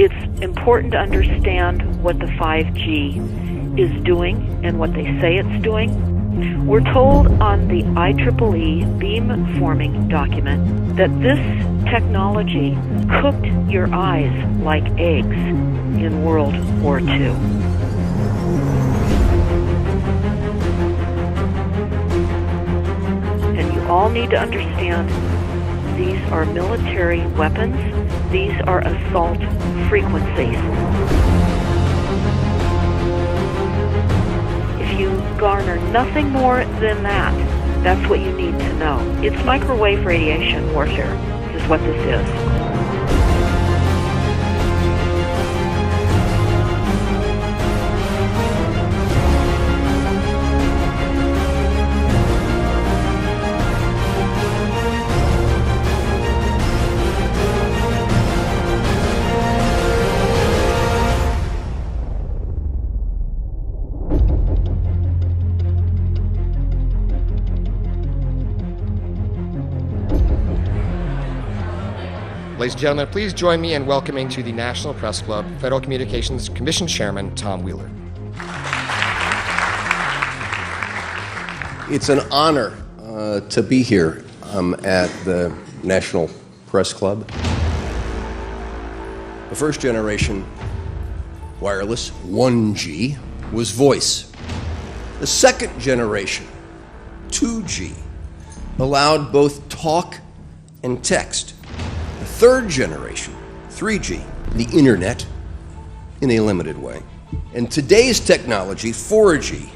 It's important to understand what the 5G is doing and what they say it's doing. We're told on the IEEE beamforming document that this technology cooked your eyes like eggs in World War II. And you all need to understand these are military weapons. These are assault frequencies. If you garner nothing more than that, that's what you need to know. It's microwave radiation warfare, is what this is. Ladies and gentlemen, please join me in welcoming to the National Press Club Federal Communications Commission Chairman Tom Wheeler. It's an honor to be here at the National Press Club. The first generation wireless, 1G, was voice. The second generation, 2G, allowed both talk and text. The third generation, 3G, the internet, in a limited way. And today's technology, 4G,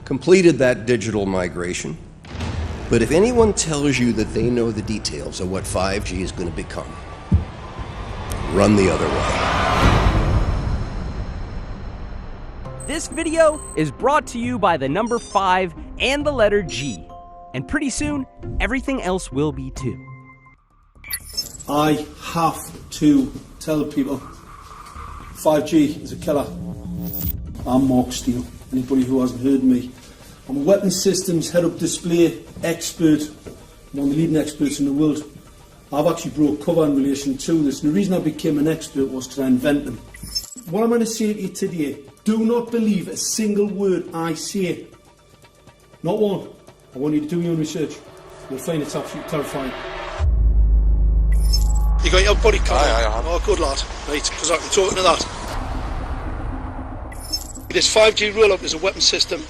completed that digital migration. But if anyone tells you that they know the details of what 5G is going to become, run the other way. This video is brought to you by the number 5 and the letter G. And pretty soon, everything else will be too. I have to tell people 5G is a killer. I'm Mark Steele. Anybody who hasn't heard me, I'm a weapons systems head-up display expert, one of the leading experts in the world. I've actually brought cover in relation to this, and the reason I became an expert was because I invented them. What I'm going to say to you today, do not believe a single word I say. Not one. I want you to do your own research. You'll find it's absolutely terrifying. You got your body cover? Aye. Oh, good lad. Right, because I'm talking to that. This 5G roll-up is a weapon system.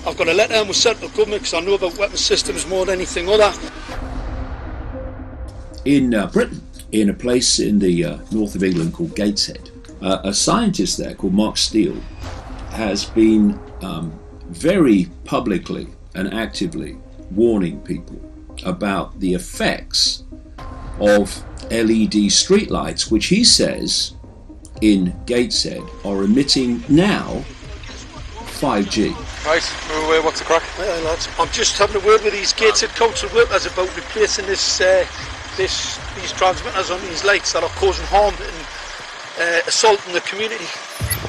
I've got a letter with central government because I know about weapon systems more than anything other. In Britain, in a place in the north of England called Gateshead, a scientist there called Mark Steele has been very publicly and actively warning people about the effects of LED streetlights, which he says in Gateshead are emitting now 5G. Right, move away, what's the crack? Hey, lads. I'm just having a word with these Gateshead council workers about replacing these transmitters on these lights that are causing harm and assaulting the community.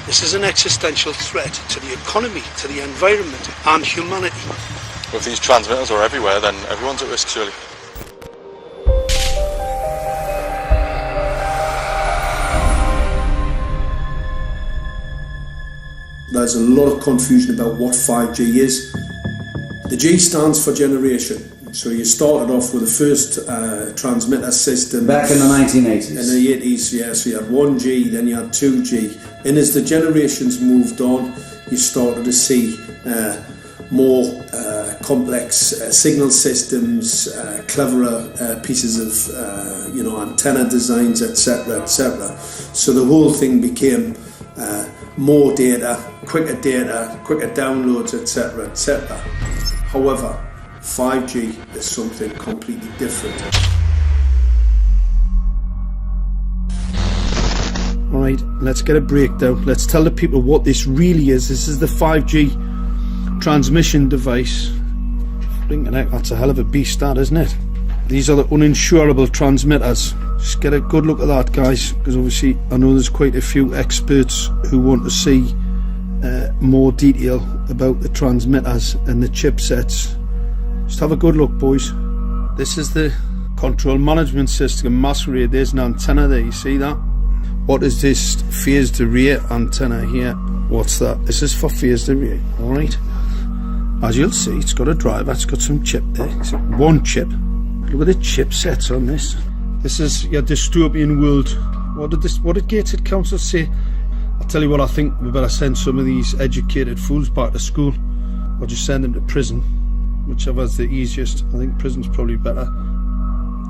This is an existential threat to the economy, to the environment and humanity. Well, if these transmitters are everywhere, then everyone's at risk, surely. There's a lot of confusion about what 5G is. The G stands for generation. So you started off with the first transmitter system. Back in the 1980s. In the 80s, yeah. So you had 1G, then you had 2G. And as the generations moved on, you started to see more complex signal systems, cleverer pieces of antenna designs, etc., etc. So the whole thing became more data, quicker downloads, etc., etc. However, 5G is something completely different. Alright, let's get a breakdown. Let's tell the people what this really is. This is the 5G transmission device. Blinking heck, that's a hell of a beast, that, isn't it? These are the uninsurable transmitters. Just get a good look at that, guys, because obviously I know there's quite a few experts who want to see more detail about the transmitters and the chipsets. Just have a good look, boys. This is the control management system masquerade. There's an antenna there, you see that? What is this phased array antenna here? What's that? This is for phased array, alright? As you'll see, it's got a driver, it's got some chip there. It's one chip. Look at the chipsets on this. This is your dystopian world. What did Gateshead Council say? I'll tell you what, I think we better send some of these educated fools back to school, or just send them to prison, whichever's the easiest. I think prison's probably better.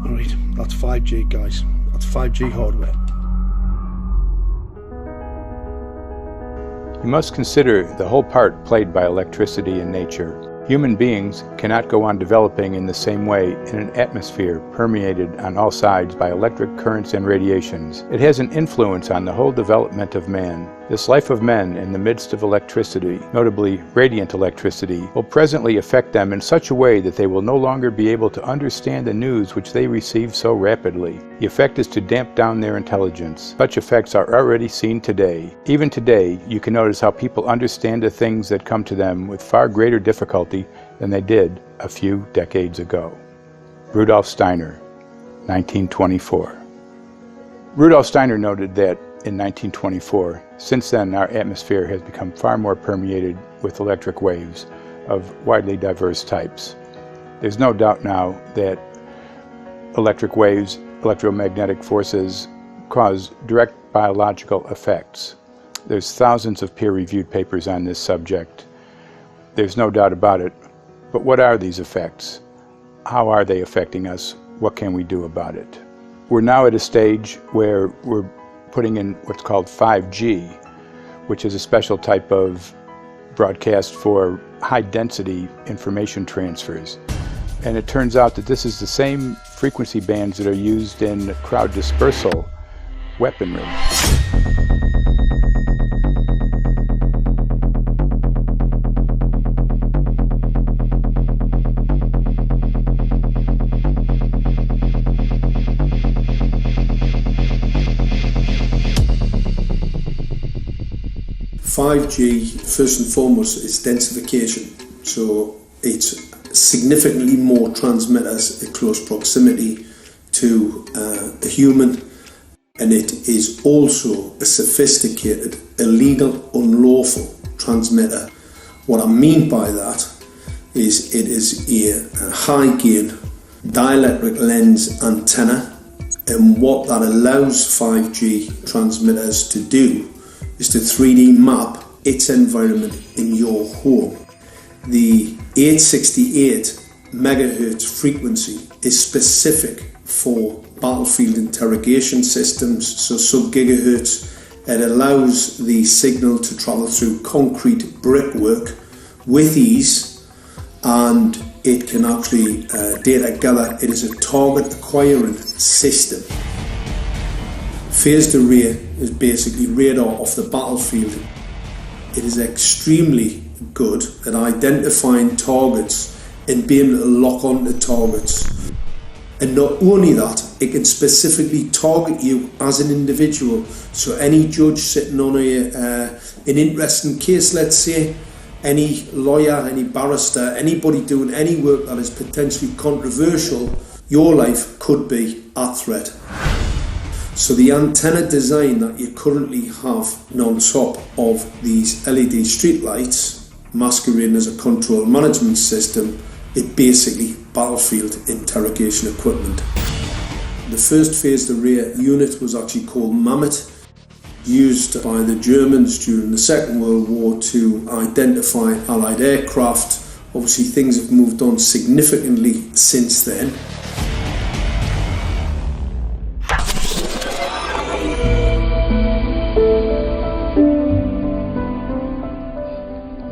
Alright, that's 5G, guys. That's 5G hardware. You must consider the whole part played by electricity in nature. Human beings cannot go on developing in the same way in an atmosphere permeated on all sides by electric currents and radiations. It has an influence on the whole development of man. This life of men in the midst of electricity, notably radiant electricity, will presently affect them in such a way that they will no longer be able to understand the news which they receive so rapidly. The effect is to damp down their intelligence. Such effects are already seen today. Even today, you can notice how people understand the things that come to them with far greater difficulty than they did a few decades ago. Rudolf Steiner, 1924. Rudolf Steiner noted that in 1924, since then our atmosphere has become far more permeated with electric waves of widely diverse types. There's no doubt now that electric waves, electromagnetic forces, cause direct biological effects. There's thousands of peer-reviewed papers on this subject. There's no doubt about it. But what are these effects? How are they affecting us? What can we do about it? We're now at a stage where we're putting in what's called 5G, which is a special type of broadcast for high-density information transfers. And it turns out that this is the same frequency bands that are used in crowd dispersal weaponry. 5G, first and foremost, is densification. So it's significantly more transmitters at close proximity to a human, and it is also a sophisticated, illegal, unlawful transmitter. What I mean by that is it is a high gain dielectric lens antenna, and what that allows 5G transmitters to do is to 3D map its environment in your home. The 868 megahertz frequency is specific for battlefield interrogation systems, so sub-gigahertz. It allows the signal to travel through concrete brickwork with ease, and it can actually data gather. It is a target acquiring system. Phased array is basically radar off the battlefield. It is extremely good at identifying targets and being able to lock onto targets. And not only that, it can specifically target you as an individual. So any judge sitting on an interesting case, let's say, any lawyer, any barrister, anybody doing any work that is potentially controversial, your life could be at threat. So the antenna design that you currently have on top of these LED streetlights, masquerading as a control management system, is basically battlefield interrogation equipment. The first phased array unit was actually called Mammoth, used by the Germans during the Second World War to identify Allied aircraft. Obviously things have moved on significantly since then.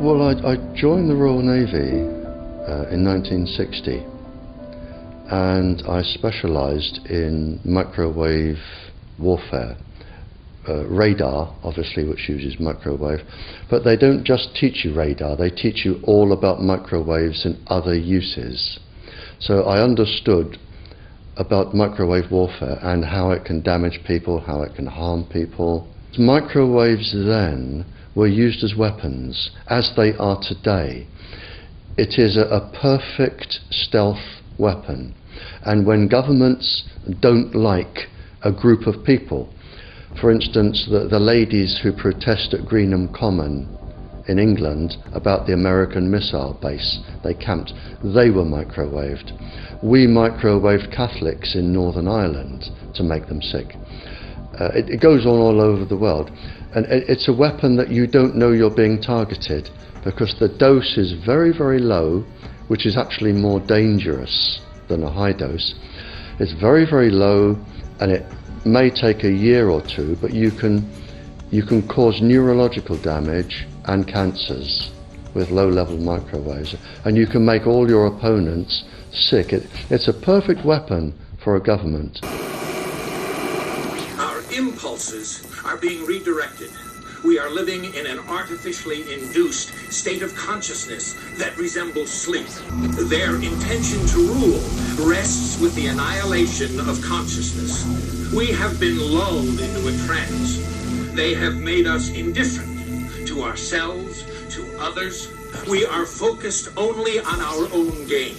Well, I joined the Royal Navy in 1960, and I specialised in microwave warfare. Radar, obviously, which uses microwave, but they don't just teach you radar, they teach you all about microwaves and other uses. So I understood about microwave warfare and how it can damage people, how it can harm people. Microwaves then were used as weapons, as they are today. It is a perfect stealth weapon, and when governments don't like a group of people, For instance, the ladies who protest at Greenham Common in England about the American missile base they camped, they were microwaved. We microwaved Catholics in Northern Ireland to make them sick. It goes on all over the world, and it's a weapon that you don't know you're being targeted, because the dose is very, very low, which is actually more dangerous than a high dose. It's very, very low, and it may take a year or two, but you can cause neurological damage and cancers with low-level microwaves, and you can make all your opponents sick. It's a perfect weapon for a government. Our impulses are being redirected. We are living in an artificially induced state of consciousness that resembles sleep. Their intention to rule rests with the annihilation of consciousness. We have been lulled into a trance. They have made us indifferent to ourselves, to others. We are focused only on our own gain.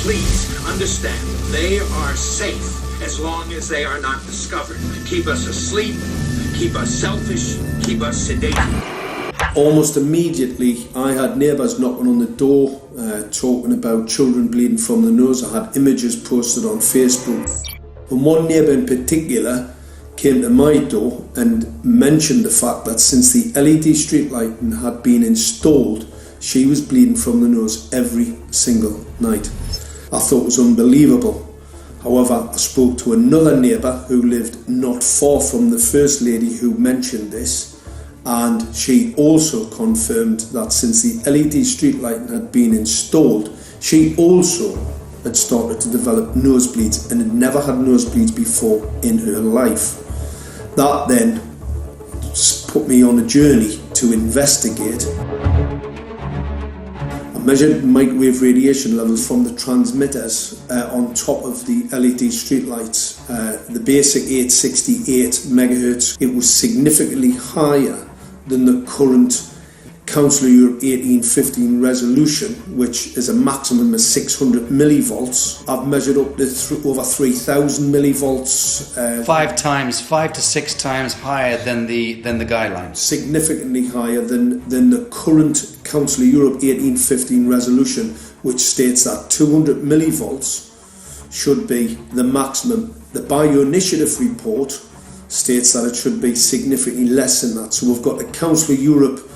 Please understand, they are safe as long as they are not discovered. Keep us asleep, keep us selfish, keep us sedated. Almost immediately, I had neighbours knocking on the door, talking about children bleeding from the nose. I had images posted on Facebook. And one neighbour in particular came to my door and mentioned the fact that since the LED street lighting had been installed, she was bleeding from the nose every single night. I thought it was unbelievable. However, I spoke to another neighbour who lived not far from the first lady who mentioned this, and she also confirmed that since the LED street lighting had been installed, she also had started to develop nosebleeds and had never had nosebleeds before in her life. That then put me on a journey to investigate. I measured microwave radiation levels from the transmitters on top of the LED streetlights. The basic 868 megahertz, it was significantly higher than the current Council of Europe 1815 resolution, which is a maximum of 600 millivolts. I've measured up to over 3,000 millivolts. 5 to 6 times higher than the guidelines. Significantly higher than the current Council of Europe 1815 resolution, which states that 200 millivolts should be the maximum. The Bioinitiative report states that it should be significantly less than that. So we've got the Council of Europe,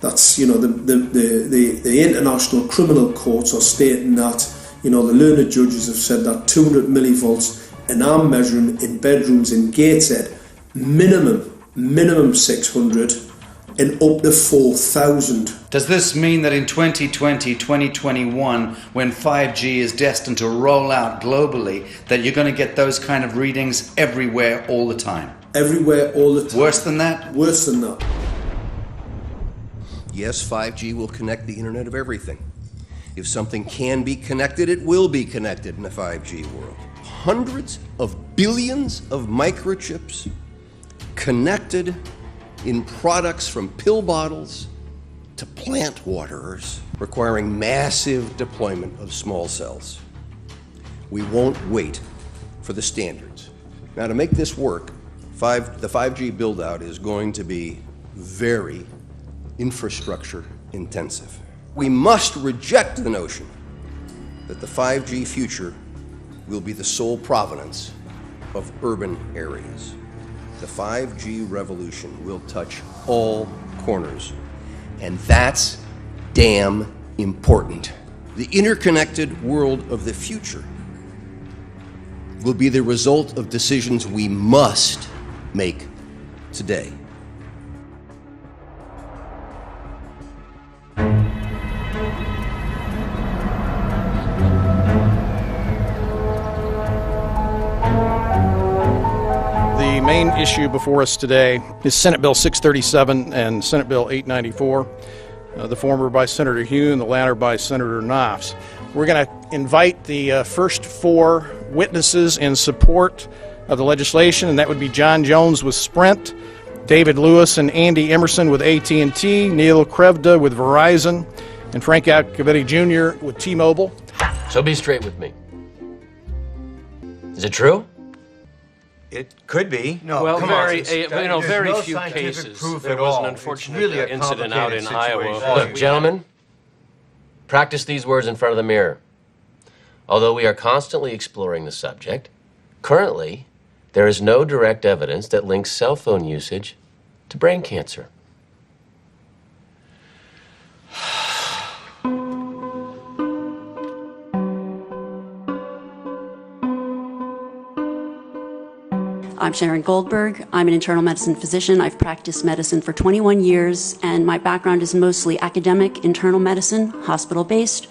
that's, you know, the international criminal courts are stating that, you know, the learned judges have said that 200 millivolts, and I'm measuring in bedrooms in Gateshead minimum 600 and up to 4,000. Does this mean that in 2020, 2021, when 5G is destined to roll out globally, that you're going to get those kind of readings everywhere all the time? Everywhere all the time. Worse than that? Worse than that. Yes, 5G will connect the Internet of everything. If something can be connected, it will be connected in a 5G world. Hundreds of billions of microchips connected in products from pill bottles to plant waterers, requiring massive deployment of small cells. We won't wait for the standards. Now, to make this work, the 5G build-out is going to be very infrastructure intensive. We must reject the notion that the 5G future will be the sole provenance of urban areas. The 5G revolution will touch all corners, and that's damn important. The interconnected world of the future will be the result of decisions we must make today. The main issue before us today is Senate Bill 637 and Senate Bill 894, the former by Senator Hugh and the latter by Senator Knopf. We're going to invite the first 4 witnesses in support of the legislation, and that would be John Jones with Sprint, David Lewis and Andy Emerson with AT&T, Neil Krevda with Verizon, and Frank Alcavetti Jr. with T-Mobile. So be straight with me. Is it true? It could be. No, well, very few cases. There was an unfortunate incident out in Iowa. Look, gentlemen, practice these words in front of the mirror. Although we are constantly exploring the subject, currently, there is no direct evidence that links cell phone usage to brain cancer. I'm Sharon Goldberg. I'm an internal medicine physician. I've practiced medicine for 21 years, and my background is mostly academic, internal medicine, hospital-based,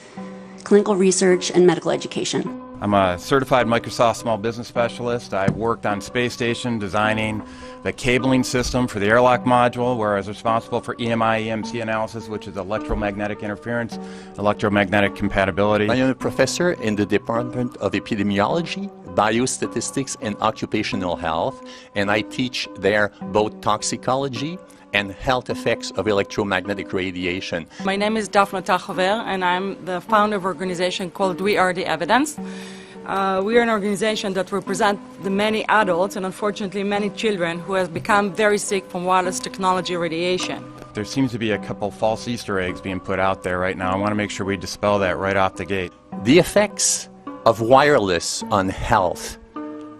clinical research, and medical education. I'm a certified Microsoft small business specialist. I've worked on space station designing the cabling system for the airlock module, where I was responsible for EMI, EMC analysis, which is electromagnetic interference, electromagnetic compatibility. I am a professor in the Department of Epidemiology, Biostatistics, and Occupational Health, and I teach there both toxicology and health effects of electromagnetic radiation. My name is Daphne Tachover, and I'm the founder of an organization called We Are the Evidence. We are an organization that represents the many adults and unfortunately many children who have become very sick from wireless technology radiation. There seems to be a couple false Easter eggs being put out there right now. I want to make sure we dispel that right off the gate. The effects of wireless on health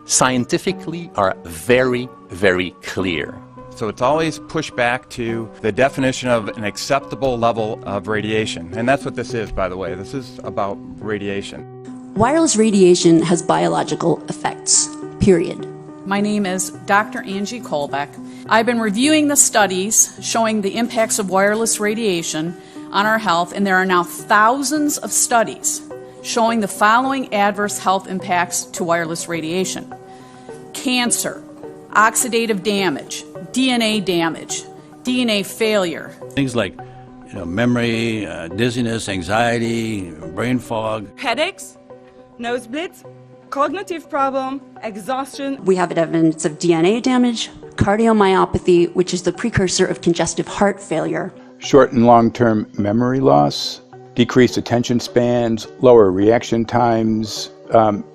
scientifically are very, very clear. So it's always pushed back to the definition of an acceptable level of radiation. And that's what this is, by the way. This is about radiation. Wireless radiation has biological effects, period. My name is Dr. Angie Kolbeck. I've been reviewing the studies showing the impacts of wireless radiation on our health, and there are now thousands of studies showing the following adverse health impacts to wireless radiation: cancer, oxidative damage, DNA damage, DNA failure. Things like memory, dizziness, anxiety, brain fog. Headaches, nosebleeds, cognitive problem, exhaustion. We have evidence of DNA damage, cardiomyopathy, which is the precursor of congestive heart failure. Short and long-term memory loss, decreased attention spans, lower reaction times,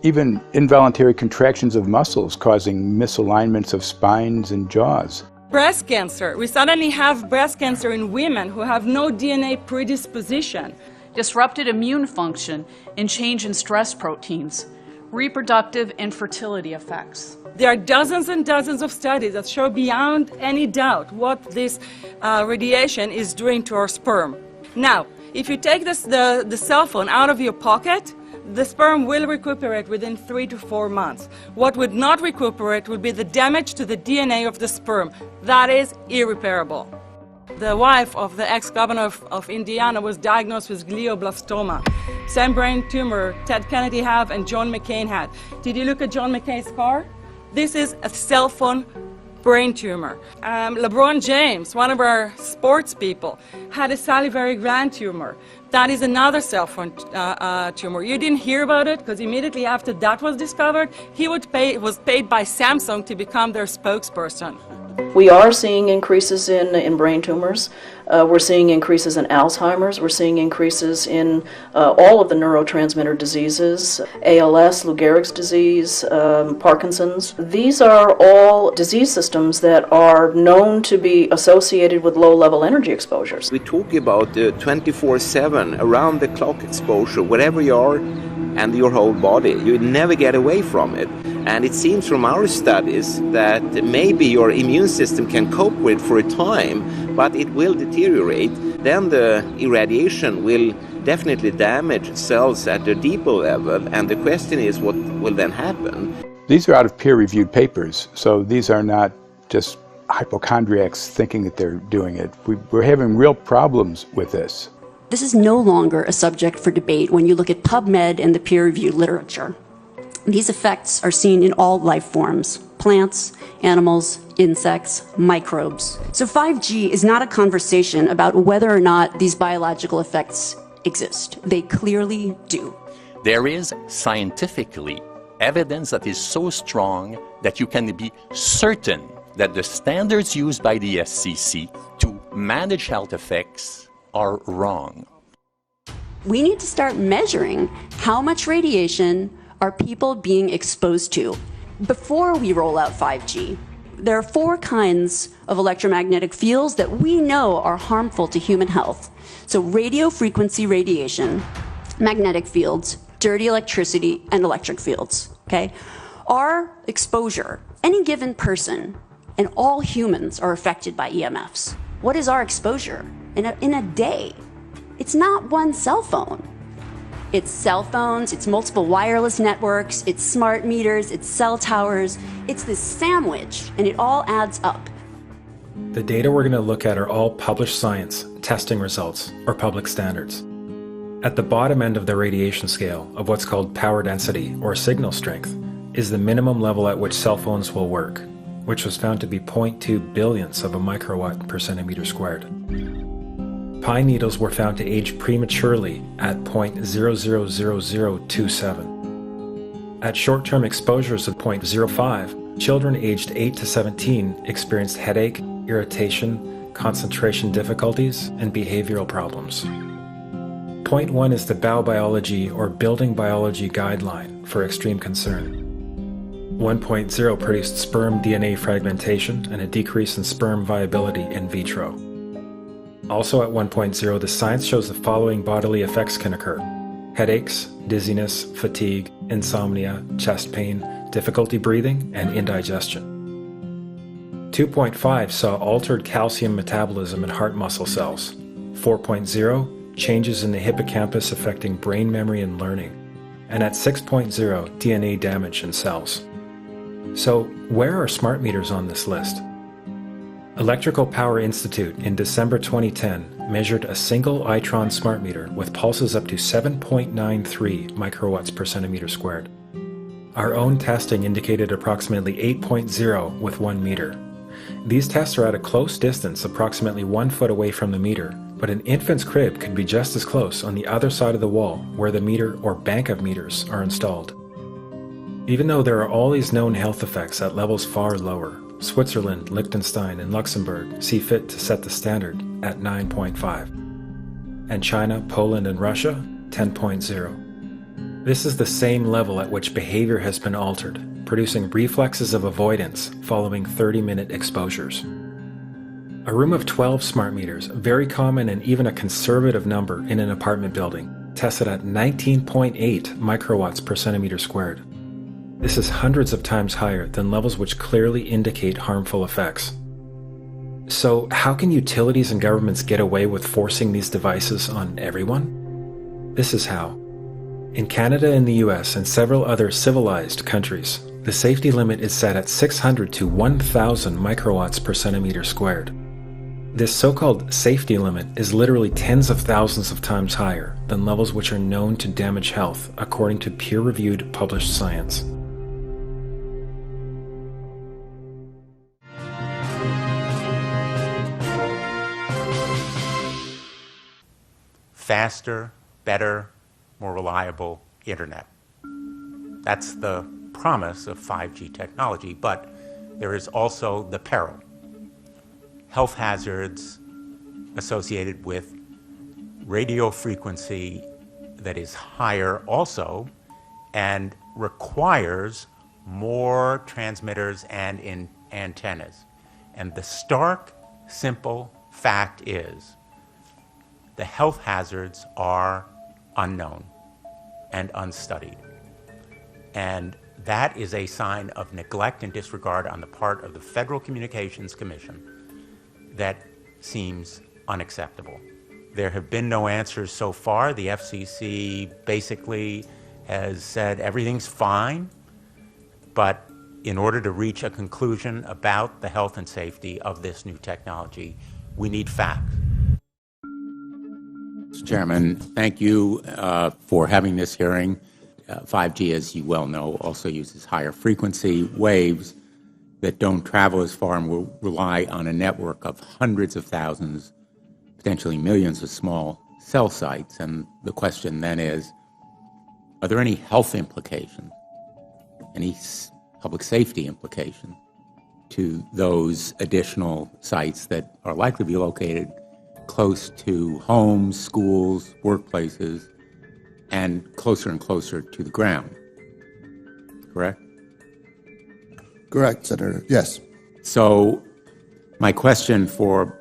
even involuntary contractions of muscles causing misalignments of spines and jaws. Breast cancer. We suddenly have breast cancer in women who have no DNA predisposition. Disrupted immune function and change in stress proteins. Reproductive and fertility effects. There are dozens and dozens of studies that show beyond any doubt what this radiation is doing to our sperm. Now, if you take the cell phone out of your pocket, the sperm will recuperate within 3 to 4 months. What would not recuperate would be the damage to the DNA of the sperm. That is irreparable. The wife of the ex-governor of Indiana was diagnosed with glioblastoma. Same brain tumor Ted Kennedy had and John McCain had. Did you look at John McCain's car? This is a cell phone brain tumor. LeBron James, one of our sports people, had a salivary gland tumor. That is another cell phone tumor. You didn't hear about it because immediately after that was discovered, he was paid by Samsung to become their spokesperson. We are seeing increases in brain tumors. We're seeing increases in Alzheimer's. We're seeing increases in all of the neurotransmitter diseases, ALS, Lou Gehrig's disease, Parkinson's. These are all disease systems that are known to be associated with low-level energy exposures. We talk about 24/7, around-the-clock exposure, wherever you are and your whole body. You never get away from it. And it seems from our studies that maybe your immune system can cope with for a time, but it will deteriorate. Then the irradiation will definitely damage cells at a deeper level, and the question is what will then happen? These are out of peer-reviewed papers, so these are not just hypochondriacs thinking that they're doing it. We're having real problems with this. This is no longer a subject for debate when you look at PubMed and the peer-reviewed literature. These effects are seen in all life forms: plants, animals, insects, microbes. So 5G is not a conversation about whether or not these biological effects exist. They clearly do. There is scientifically evidence that is so strong that you can be certain that the standards used by the SCC to manage health effects are wrong. We need to start measuring how much radiation are people being exposed to. before we roll out 5G, there are 4 kinds of electromagnetic fields that we know are harmful to human health. So radio frequency radiation, magnetic fields, dirty electricity, and electric fields, okay? Our exposure, any given person, and all humans are affected by EMFs. What is our exposure in a day? It's not one cell phone. It's cell phones, it's multiple wireless networks, it's smart meters, it's cell towers. It's this sandwich, and it all adds up. The data we're going to look at are all published science, testing results, or public standards. At the bottom end of the radiation scale of what's called power density, or signal strength, is the minimum level at which cell phones will work, which was found to be 0.2 billionths of a microwatt per centimeter squared. Pine needles were found to age prematurely at 0.000027. At short-term exposures of 0.05, children aged 8 to 17 experienced headache, irritation, concentration difficulties, and behavioral problems. 0.1 is the biobiology or building biology guideline for extreme concern. 1.0 produced sperm DNA fragmentation and a decrease in sperm viability in vitro. Also at 1.0, the science shows the following bodily effects can occur: headaches, dizziness, fatigue, insomnia, chest pain, difficulty breathing, and indigestion. 2.5 saw altered calcium metabolism in heart muscle cells. 4.0, changes in the hippocampus affecting brain memory and learning. And at 6.0, DNA damage in cells. So, where are smart meters on this list? Electrical Power Institute in December 2010 measured a single Itron smart meter with pulses up to 7.93 microwatts per centimeter squared. Our own testing indicated approximately 8.0 with 1 meter. These tests are at a close distance, approximately 1 foot away from the meter, but an infant's crib could be just as close on the other side of the wall where the meter or bank of meters are installed. Even though there are all these known health effects at levels far lower, Switzerland, Liechtenstein, and Luxembourg see fit to set the standard at 9.5. And China, Poland, and Russia, 10.0. This is the same level at which behavior has been altered, producing reflexes of avoidance following 30-minute exposures. A room of 12 smart meters, very common and even a conservative number in an apartment building, tested at 19.8 microwatts per centimeter squared. This is hundreds of times higher than levels which clearly indicate harmful effects. So, how can utilities and governments get away with forcing these devices on everyone? This is how. In Canada and the US and several other civilized countries, the safety limit is set at 600 to 1,000 microwatts per centimeter squared. This so-called safety limit is literally tens of thousands of times higher than levels which are known to damage health, according to peer-reviewed published science. Faster, better, more reliable internet. That's the promise of 5G technology, but there is also the peril. Health hazards associated with radio frequency that is higher also and requires more transmitters and antennas. And the stark, simple fact is the health hazards are unknown and unstudied. And that is a sign of neglect and disregard on the part of the Federal Communications Commission that seems unacceptable. There have been no answers so far. The FCC basically has said everything's fine, but in order to reach a conclusion about the health and safety of this new technology, we need facts. Mr. Chairman, thank you for having this hearing. 5G, as you well know, also uses higher frequency waves that don't travel as far and will rely on a network of hundreds of thousands, potentially millions of small cell sites. And the question then is, are there any health implications, any public safety implications to those additional sites that are likely to be located close to homes, schools, workplaces, and closer to the ground? Correct? Correct, Senator. Yes. So my question for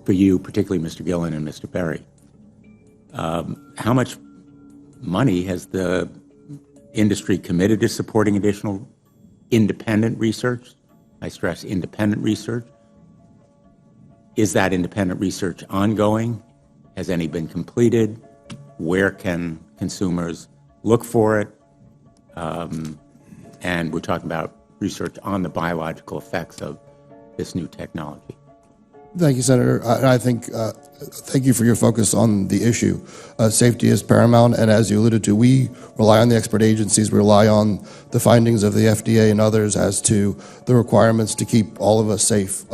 you, particularly Mr. Gillen and Mr. Berry, how much money has the industry committed to supporting additional independent research? I stress independent research. Is that independent research ongoing? Has any been completed? Where can consumers look for it? And we're talking about research on the biological effects of this new technology. Thank you, Senator. I think, thank you for your focus on the issue. Safety is paramount, and as you alluded to, we rely on the expert agencies, we rely on the findings of the FDA and others as to the requirements to keep all of us safe.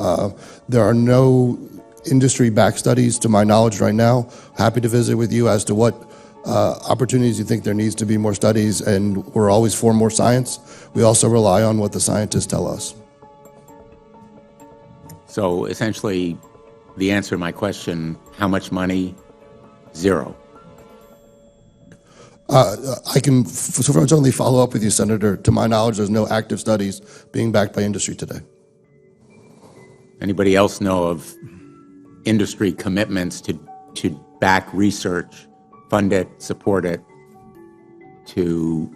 There are no industry-backed studies, to my knowledge right now. Happy to visit with you as to what opportunities you think there needs to be more studies, and we're always for more science. We also rely on what the scientists tell us. So essentially, the answer to my question, how much money? Zero. I can certainly follow up with you, Senator. To my knowledge, there's no active studies being backed by industry today. Anybody else know of industry commitments to back research, fund it, support it, to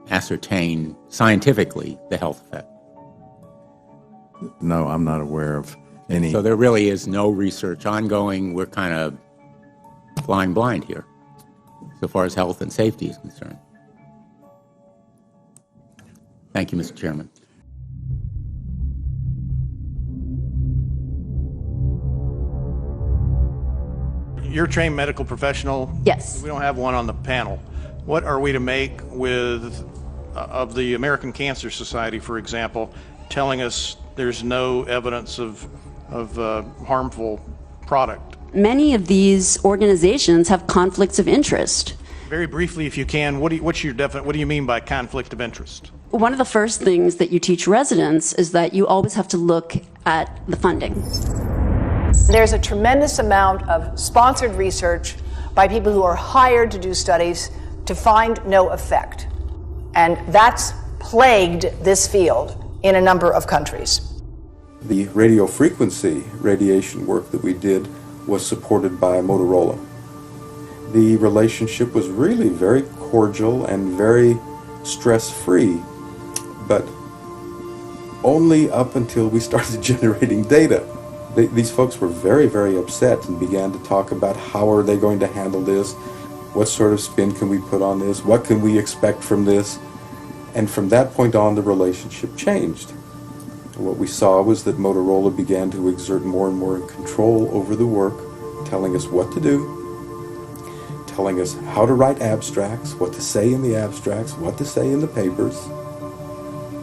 ascertain scientifically the health effect? No, I'm not aware of any. So there really is no research ongoing. We're kind of flying blind here, so far as health and safety is concerned. Thank you, Mr. Chairman. You're a trained medical professional. Yes. We don't have one on the panel. What are we to make of the American Cancer Society, for example, telling us there's no evidence of harmful product? Many of these organizations have conflicts of interest. Very briefly, if you can, what do you mean by conflict of interest? One of the first things that you teach residents is that you always have to look at the funding. There's a tremendous amount of sponsored research by people who are hired to do studies to find no effect. And that's plagued this field in a number of countries. The radio frequency radiation work that we did was supported by Motorola. The relationship was really very cordial and very stress-free, but only up until we started generating data. These folks were very, very upset and began to talk about how are they going to handle this, what sort of spin can we put on this, what can we expect from this, and from that point on the relationship changed. What we saw was that Motorola began to exert more and more control over the work, telling us what to do, telling us how to write abstracts, what to say in the abstracts, what to say in the papers,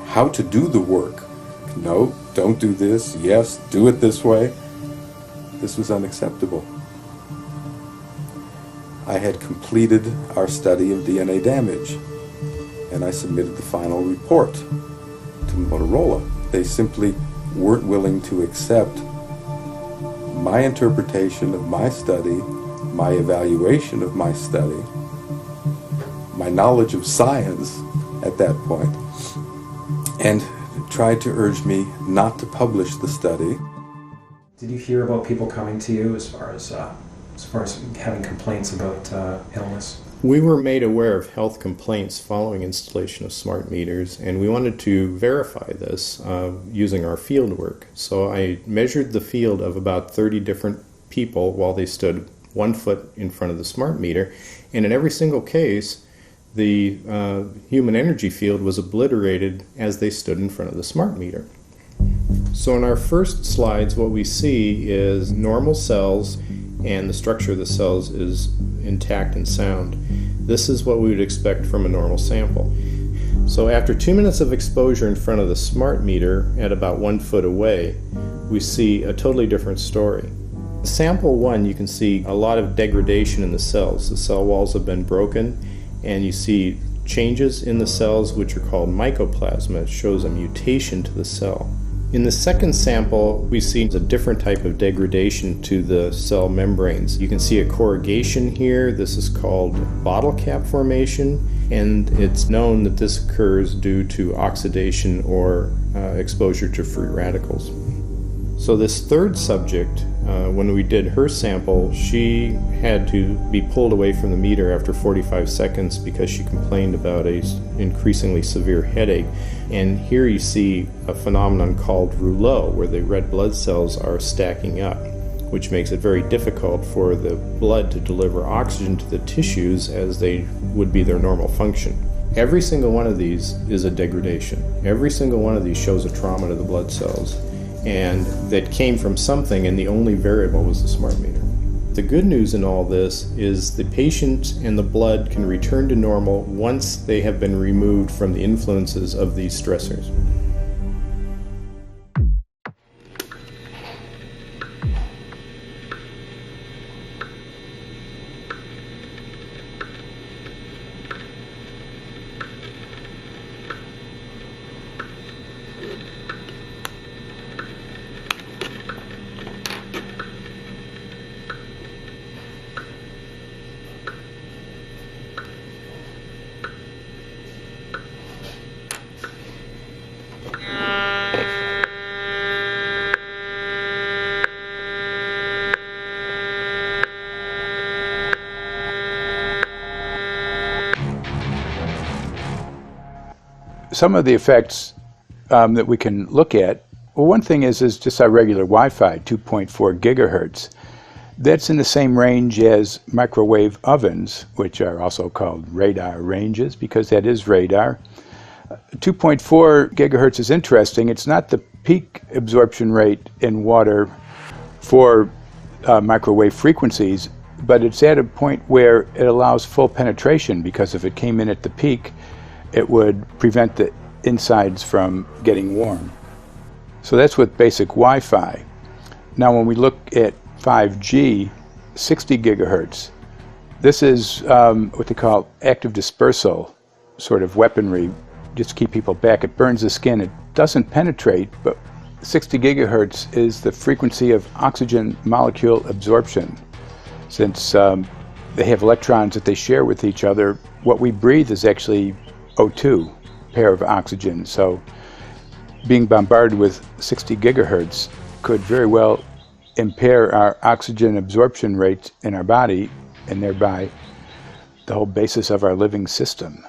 how to do the work. No, don't do this. Yes, do it this way. This was unacceptable. I had completed our study of DNA damage, and I submitted the final report to Motorola. They simply weren't willing to accept my interpretation of my study, my evaluation of my study, my knowledge of science at that point, and tried to urge me not to publish the study. Did you hear about people coming to you as far as having complaints about illness? We were made aware of health complaints following installation of smart meters, and we wanted to verify this using our field work. So I measured the field of about 30 different people while they stood 1 foot in front of the smart meter, and in every single case, the human energy field was obliterated as they stood in front of the smart meter. So in our first slides, what we see is normal cells, and the structure of the cells is intact and sound. This is what we would expect from a normal sample. So after 2 minutes of exposure in front of the smart meter at about 1 foot away, we see a totally different story. Sample 1, you can see a lot of degradation in the cells. The cell walls have been broken, and you see changes in the cells which are called mycoplasma. It shows a mutation to the cell. In the second sample, we see a different type of degradation to the cell membranes. You can see a corrugation here. This is called bottle cap formation, and it's known that this occurs due to oxidation or exposure to free radicals. So this third subject, when we did her sample, she had to be pulled away from the meter after 45 seconds because she complained about an increasingly severe headache. And here you see a phenomenon called rouleau, where the red blood cells are stacking up, which makes it very difficult for the blood to deliver oxygen to the tissues as they would be their normal function. Every single one of these is a degradation. Every single one of these shows a trauma to the blood cells, and that came from something, and the only variable was the smart meter. The good news in all this is the patient and the blood can return to normal once they have been removed from the influences of these stressors. Some of the effects that we can look at, well, one thing is just our regular Wi-Fi, 2.4 gigahertz. That's in the same range as microwave ovens, which are also called radar ranges, because that is radar. 2.4 gigahertz is interesting. It's not the peak absorption rate in water for microwave frequencies, but it's at a point where it allows full penetration, because if it came in at the peak, it would prevent the insides from getting warm. So that's with basic Wi-Fi. Now when we look at 5G, 60 gigahertz, this is what they call active dispersal sort of weaponry, just to keep people back. It burns the skin, it doesn't penetrate, but 60 gigahertz is the frequency of oxygen molecule absorption. Since they have electrons that they share with each other, what we breathe is actually O2, pair of oxygen. So being bombarded with 60 gigahertz could very well impair our oxygen absorption rates in our body, and thereby the whole basis of our living system.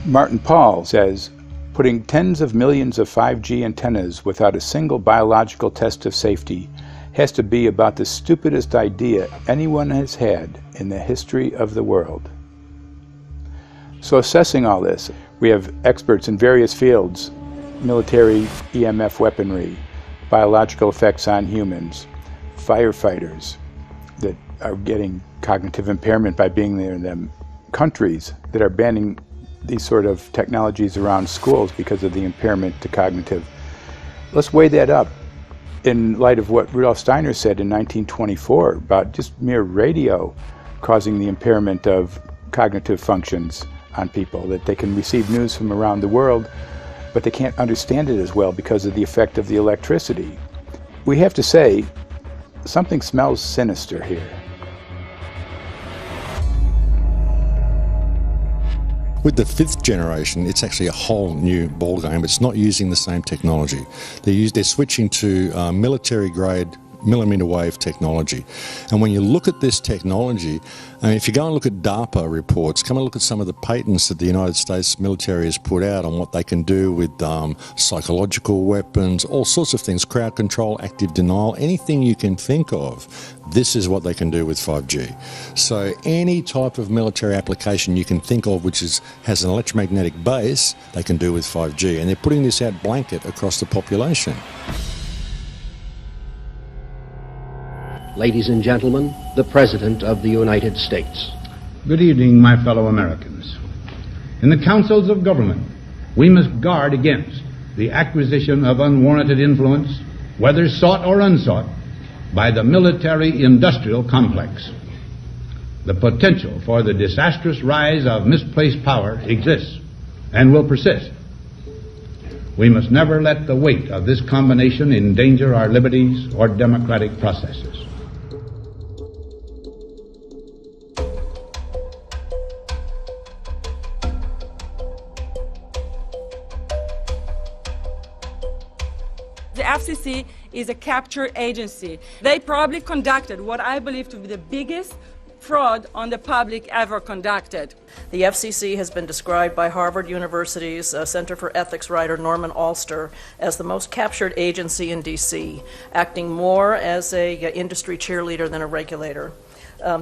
Martin Pall says, putting tens of millions of 5G antennas without a single biological test of safety has to be about the stupidest idea anyone has had in the history of the world. So assessing all this, we have experts in various fields: military EMF weaponry, biological effects on humans, firefighters that are getting cognitive impairment by being there in them, countries that are banning these sort of technologies around schools because of the impairment to cognitive. Let's weigh that up in light of what Rudolf Steiner said in 1924 about just mere radio causing the impairment of cognitive functions on people, that they can receive news from around the world, but they can't understand it as well because of the effect of the electricity. We have to say, something smells sinister here. With the 5th generation, it's actually a whole new ballgame. It's not using the same technology. They're switching to military-grade millimeter wave technology. And when you look at this technology, I mean, if you go and look at DARPA reports, come and look at some of the patents that the United States military has put out on what they can do with psychological weapons, all sorts of things, crowd control, active denial, anything you can think of, this is what they can do with 5G. So any type of military application you can think of which has an electromagnetic base, they can do with 5G. And they're putting this out blanket across the population. Ladies and gentlemen, the President of the United States. Good evening, my fellow Americans. In the councils of government, we must guard against the acquisition of unwarranted influence, whether sought or unsought, by the military-industrial complex. The potential for the disastrous rise of misplaced power exists and will persist. We must never let the weight of this combination endanger our liberties or democratic processes. The FCC is a capture agency. They probably conducted what I believe to be the biggest fraud on the public ever conducted. The FCC has been described by Harvard University's Center for Ethics writer Norman Alster as the most captured agency in D.C., acting more as an industry cheerleader than a regulator.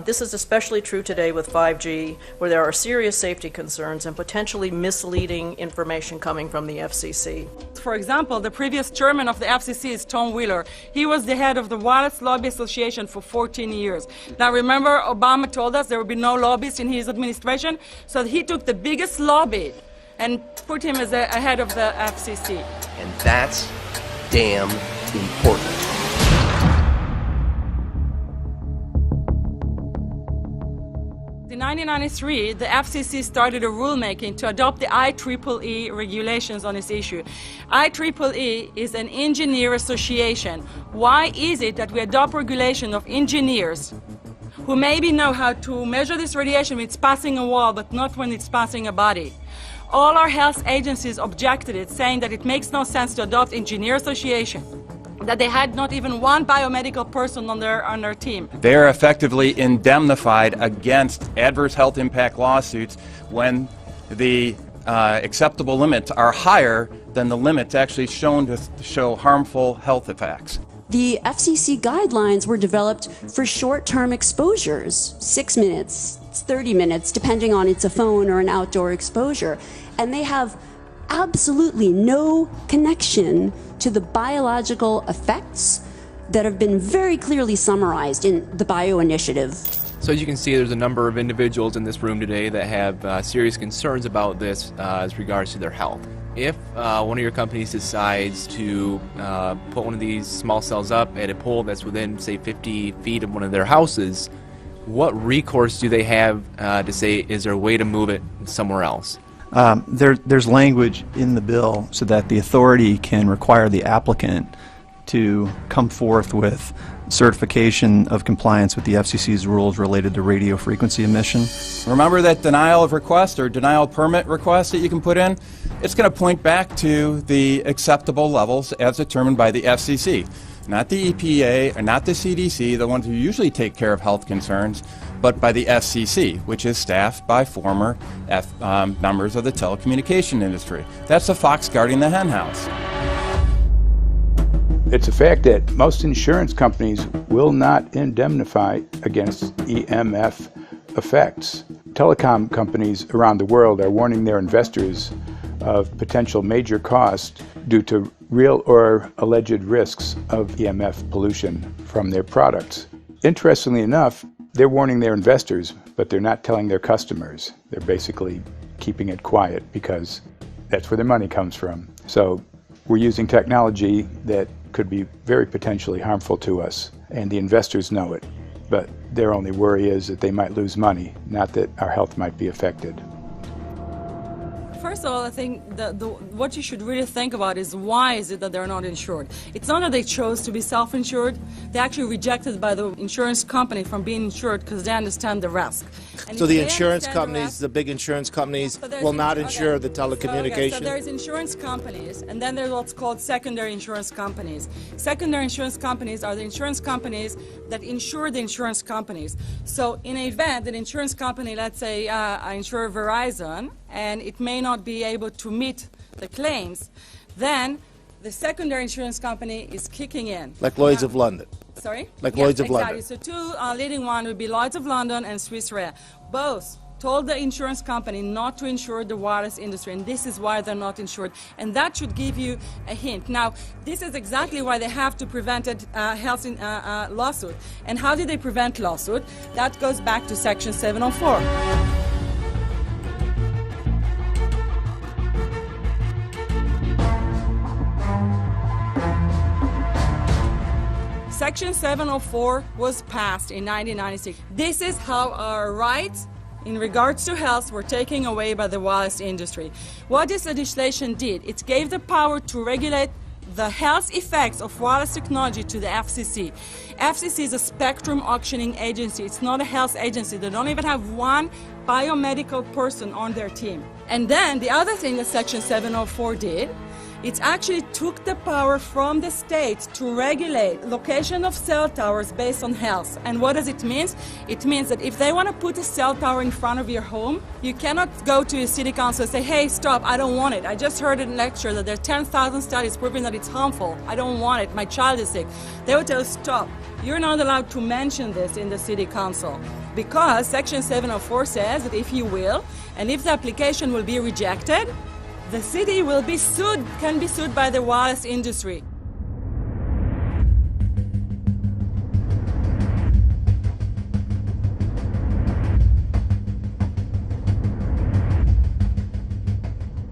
This is especially true today with 5G, where there are serious safety concerns and potentially misleading information coming from the FCC. For example, the previous chairman of the FCC is Tom Wheeler. He was the head of the Wireless Lobby Association for 14 years. Now remember, Obama told us there would be no lobbyists in his administration, so he took the biggest lobby and put him as a head of the FCC. And that's damn important. In 1993, the FCC started a rulemaking to adopt the IEEE regulations on this issue. IEEE is an engineer association. Why is it that we adopt regulation of engineers who maybe know how to measure this radiation when it's passing a wall, but not when it's passing a body? All our health agencies objected it, saying that it makes no sense to adopt engineer association, that they had not even one biomedical person on their team. They are effectively indemnified against adverse health impact lawsuits when the acceptable limits are higher than the limits actually shown to show harmful health effects. The FCC guidelines were developed for short-term exposures, 6 minutes, 30 minutes, depending on it's a phone or an outdoor exposure. And they have absolutely no connection to the biological effects that have been very clearly summarized in the Bio Initiative. So as you can see, there's a number of individuals in this room today that have serious concerns about this as regards to their health. If one of your companies decides to put one of these small cells up at a pole that's within, say, 50 feet of one of their houses, what recourse do they have to say, is there a way to move it somewhere else? There's language in the bill so that the authority can require the applicant to come forth with certification of compliance with the FCC's rules related to radio frequency emission. Remember that denial of request or denial of permit request that you can put in? It's going to point back to the acceptable levels as determined by the FCC. Not the EPA or not the CDC, the ones who usually take care of health concerns, but by the FCC, which is staffed by former members of the telecommunication industry. That's the fox guarding the henhouse. It's a fact that most insurance companies will not indemnify against EMF effects. Telecom companies around the world are warning their investors of potential major costs due to real or alleged risks of EMF pollution from their products. Interestingly enough, they're warning their investors, but they're not telling their customers. They're basically keeping it quiet because that's where their money comes from. So we're using technology that could be very potentially harmful to us, and the investors know it. But their only worry is that they might lose money, not that our health might be affected. First of all, I think what you should really think about is why is it that they're not insured? It's not that they chose to be self-insured. They actually rejected by the insurance company from being insured because they understand the risk. And so the insurance companies, the big insurance companies, will not insure the telecommunications? So there's insurance companies, and then there's what's called secondary insurance companies. Secondary insurance companies are the insurance companies that insure the insurance companies. So in an event, an insurance company, let's say I insure Verizon, and it may not be able to meet the claims, then the secondary insurance company is kicking in. Like Lloyd's of London. Sorry? Like yes, Lloyd's of exactly. London. So two leading ones would be Lloyd's of London and Swiss Re. Both told the insurance company not to insure the wireless industry, and this is why they're not insured. And that should give you a hint. Now, this is exactly why they have to prevent a health lawsuit. And how did they prevent lawsuit? That goes back to Section 704. Section 704 was passed in 1996. This is how our rights in regards to health were taken away by the wireless industry. What this legislation did, it gave the power to regulate the health effects of wireless technology to the FCC. FCC is a spectrum auctioning agency. It's not a health agency. They don't even have one biomedical person on their team. And then the other thing that Section 704 did, It actually took the power from the state to regulate location of cell towers based on health. And what does it mean? It means that if they want to put a cell tower in front of your home, you cannot go to your city council and say, hey, stop, I don't want it. I just heard in a lecture that there are 10,000 studies proving that it's harmful. I don't want it. My child is sick. They will tell you, stop. You're not allowed to mention this in the city council because Section 704 says that if you will, and if the application will be rejected, the city will be sued, can be sued by the wireless industry.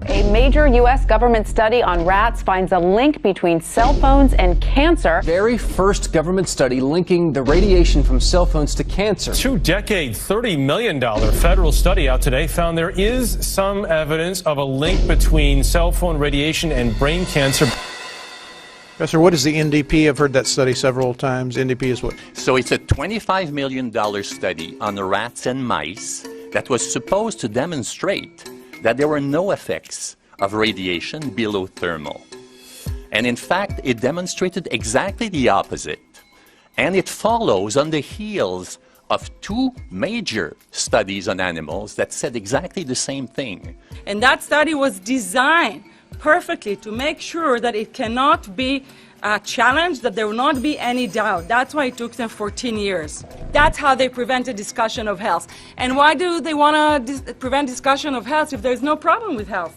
A major U.S. government study on rats finds a link between cell phones and cancer. Very first government study linking the radiation from cell phones to cancer. Two-decade, $30 million federal study out today found there is some evidence of a link between cell phone radiation and brain cancer. Professor, what is the NDP? I've heard that study several times. NDP is what? So it's a $25 million study on rats and mice that was supposed to demonstrate that there were no effects of radiation below thermal. And in fact, it demonstrated exactly the opposite. And it follows on the heels of two major studies on animals that said exactly the same thing. And that study was designed perfectly to make sure that it cannot be challenged, that there will not be any doubt. That's why it took them 14 years. That's how they prevented discussion of health. And why do they want to prevent discussion of health if there's no problem with health?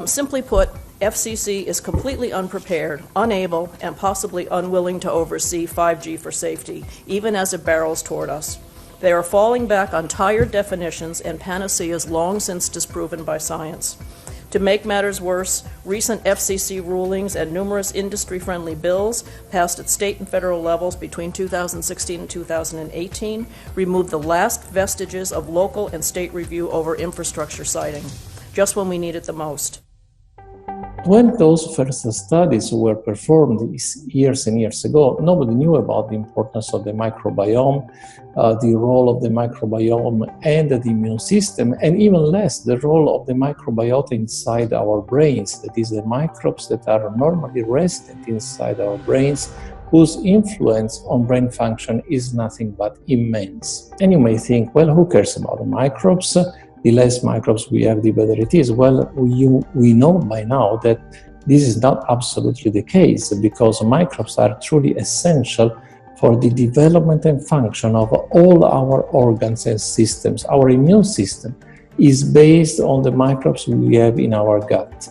Simply put, FCC is completely unprepared, unable, and possibly unwilling to oversee 5G for safety, even as it barrels toward us. They are falling back on tired definitions and panaceas long since disproven by science. To make matters worse, recent FCC rulings and numerous industry-friendly bills passed at state and federal levels between 2016 and 2018 removed the last vestiges of local and state review over infrastructure siting, just when we need it the most. When those first studies were performed years and years ago, nobody knew about the importance of the microbiome, the role of the microbiome and the immune system, and even less the role of the microbiota inside our brains, that is, the microbes that are normally resident inside our brains, whose influence on brain function is nothing but immense. And you may think, well, who cares about the microbes? The less microbes we have, the better it is. Well, we know by now that this is not absolutely the case, because microbes are truly essential for the development and function of all our organs and systems. Our immune system is based on the microbes we have in our gut.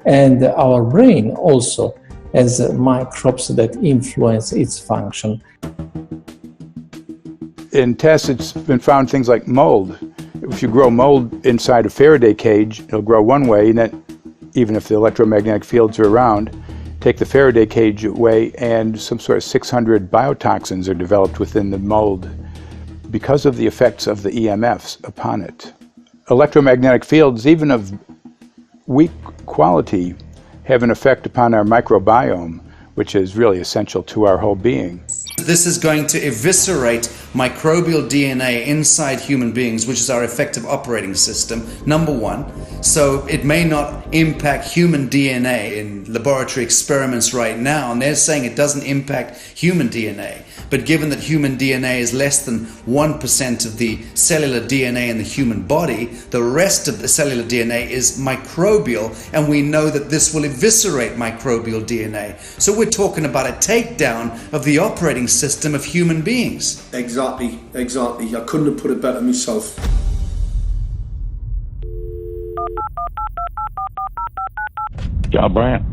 And our brain also has microbes that influence its function. In tests, it's been found things like mold. If you grow mold inside a Faraday cage, it'll grow one way, and then even if the electromagnetic fields are around, take the Faraday cage away and some sort of 600 biotoxins are developed within the mold because of the effects of the EMFs upon it. Electromagnetic fields, even of weak quality, have an effect upon our microbiome, which is really essential to our whole being. This is going to eviscerate microbial DNA inside human beings, which is our effective operating system, number one. So it may not impact human DNA in laboratory experiments right now, and they're saying it doesn't impact human DNA. But given that human DNA is less than 1% of the cellular DNA in the human body, the rest of the cellular DNA is microbial, and we know that this will eviscerate microbial DNA. So we're talking about a takedown of the operating system of human beings. Exactly. I couldn't have put it better myself. John Brandt.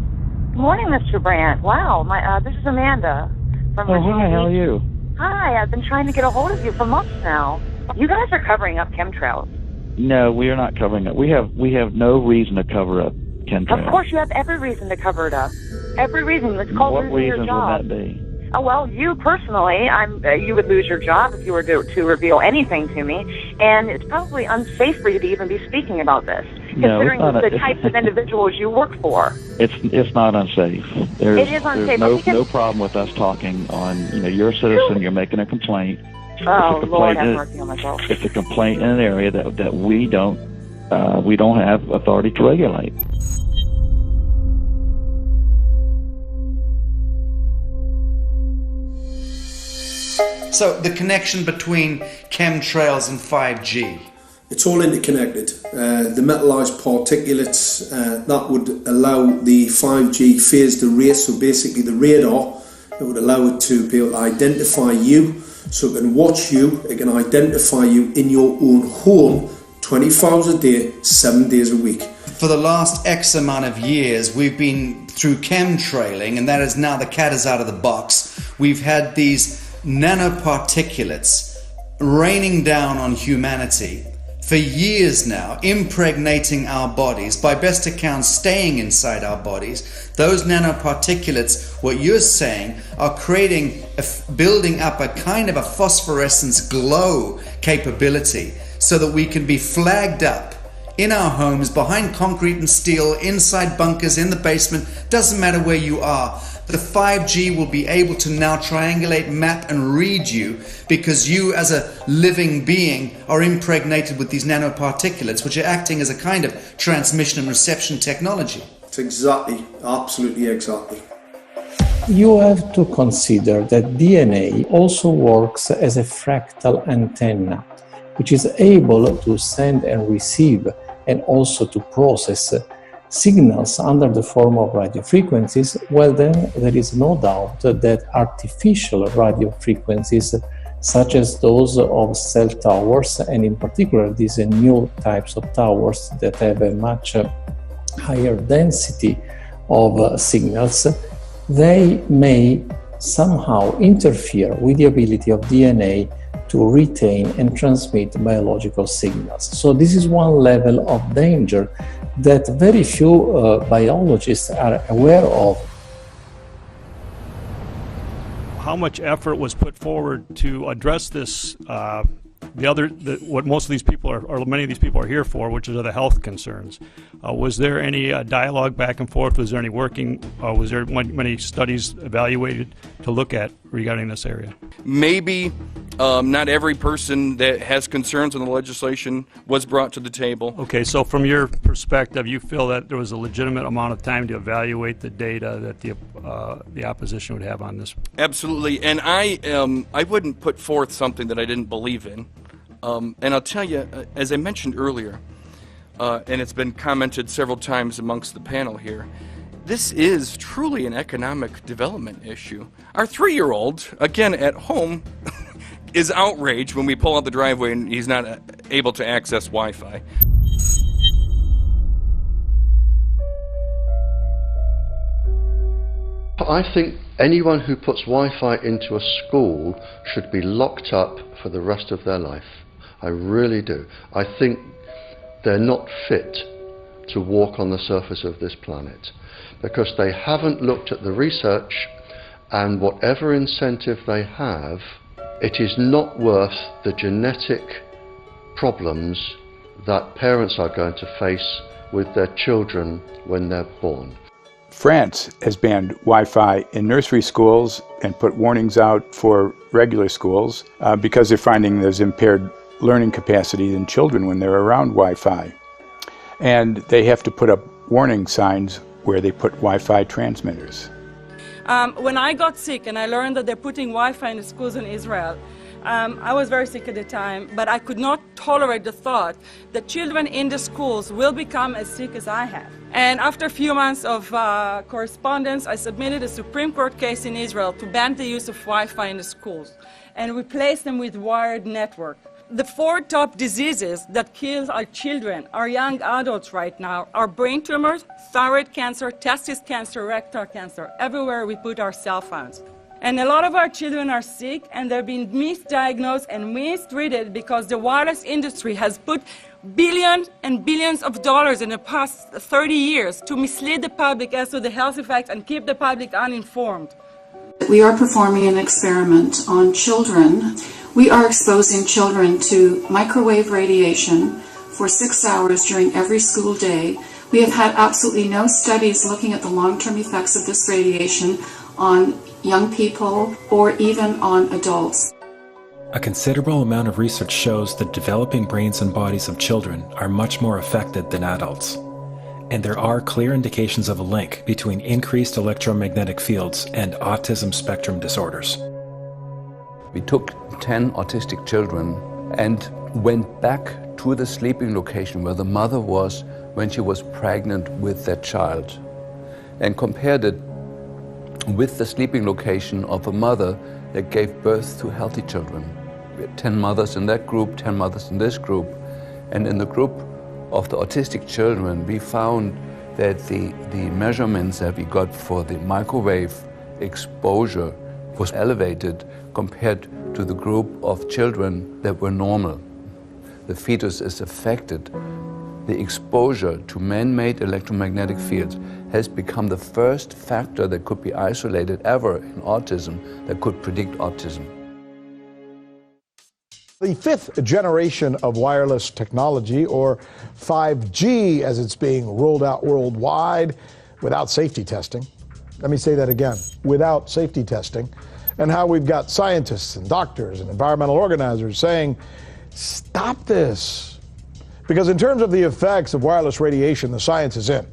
Good morning, Mr. Brandt. Wow, this is Amanda from Virginia. Hi, how are you? Hi, I've been trying to get a hold of you for months now. You guys are covering up chemtrails. No, we are not covering it. We have no reason to cover up chemtrails. Of course, you have every reason to cover it up. Every reason. It's called losing your job. What reasons would that be? Oh, well, you personally, you would lose your job if you were to reveal anything to me, and it's probably unsafe for you to even be speaking about this, considering the types of individuals you work for. It's not unsafe. It is unsafe. There's no problem with us talking on, you're a citizen, you're making a complaint. Oh, Lord have mercy on my soul. It's a complaint in an area that we don't have authority to regulate. So the connection between chemtrails and 5G. It's all interconnected. The metallized particulates that would allow the 5G phased array, so basically the radar, it would allow it to be able to identify you, so it can watch you, it can identify you in your own home 24 hours a day, 7 days a week. For the last X amount of years, we've been through chemtrailing, and that is now the cat is out of the box. We've had these nanoparticulates raining down on humanity for years now, impregnating our bodies, by best accounts staying inside our bodies. Those nanoparticulates, what you're saying, are creating, building up a kind of a phosphorescence glow capability so that we can be flagged up in our homes, behind concrete and steel, inside bunkers, in the basement, doesn't matter where you are. The 5G will be able to now triangulate, map and read you, because you as a living being are impregnated with these nanoparticulates, which are acting as a kind of transmission and reception technology. It's exactly, absolutely exactly. You have to consider that DNA also works as a fractal antenna, which is able to send and receive and also to process signals under the form of radio frequencies. Well, then there is no doubt that artificial radio frequencies, such as those of cell towers, and in particular these new types of towers that have a much higher density of signals, they may somehow interfere with the ability of DNA to retain and transmit biological signals. So this is one level of danger that very few biologists are aware of. How much effort was put forward to address this, what most of these people are, or many of these people are here for, which are the health concerns? Was there any dialogue back and forth? Was there any working, was there many studies evaluated to look at regarding this area? Maybe not every person that has concerns on the legislation was brought to the table. Okay, so from your perspective, you feel that there was a legitimate amount of time to evaluate the data that the opposition would have on this? Absolutely, and I wouldn't put forth something that I didn't believe in. And I'll tell you, as I mentioned earlier, and it's been commented several times amongst the panel here, this is truly an economic development issue. Our 3-year-old, again at home, is outraged when we pull out the driveway and he's not able to access Wi-Fi. I think anyone who puts Wi-Fi into a school should be locked up for the rest of their life. I really do. I think they're not fit to walk on the surface of this planet because they haven't looked at the research, and whatever incentive they have, it is not worth the genetic problems that parents are going to face with their children when they're born. France has banned Wi-Fi in nursery schools and put warnings out for regular schools because they're finding there's impaired learning capacity in children when they're around Wi-Fi. And they have to put up warning signs where they put Wi-Fi transmitters. When I got sick and I learned that they're putting Wi-Fi in the schools in Israel, I was very sick at the time, but I could not tolerate the thought that children in the schools will become as sick as I have. And after a few months of correspondence, I submitted a Supreme Court case in Israel to ban the use of Wi-Fi in the schools and replace them with wired network. The 4 top diseases that kill our children, our young adults right now, are brain tumors, thyroid cancer, testis cancer, rectal cancer, everywhere we put our cell phones. And a lot of our children are sick and they're being misdiagnosed and mistreated because the wireless industry has put billions and billions of dollars in the past 30 years to mislead the public as to the health effects and keep the public uninformed. We are performing an experiment on children. We are exposing children to microwave radiation for 6 hours during every school day. We have had absolutely no studies looking at the long-term effects of this radiation on young people or even on adults. A considerable amount of research shows that developing brains and bodies of children are much more affected than adults. And there are clear indications of a link between increased electromagnetic fields and autism spectrum disorders. We took 10 autistic children and went back to the sleeping location where the mother was when she was pregnant with that child and compared it with the sleeping location of a mother that gave birth to healthy children. We had 10 mothers in that group, 10 mothers in this group, and in the group of the autistic children we found that the measurements that we got for the microwave exposure was elevated compared to the group of children that were normal. The fetus is affected. The exposure to man-made electromagnetic fields has become the first factor that could be isolated ever in autism that could predict autism. The fifth generation of wireless technology, or 5G as it's being rolled out worldwide without safety testing. Let me say that again, without safety testing. And how we've got scientists and doctors and environmental organizers saying, stop this. Because in terms of the effects of wireless radiation, the science is in.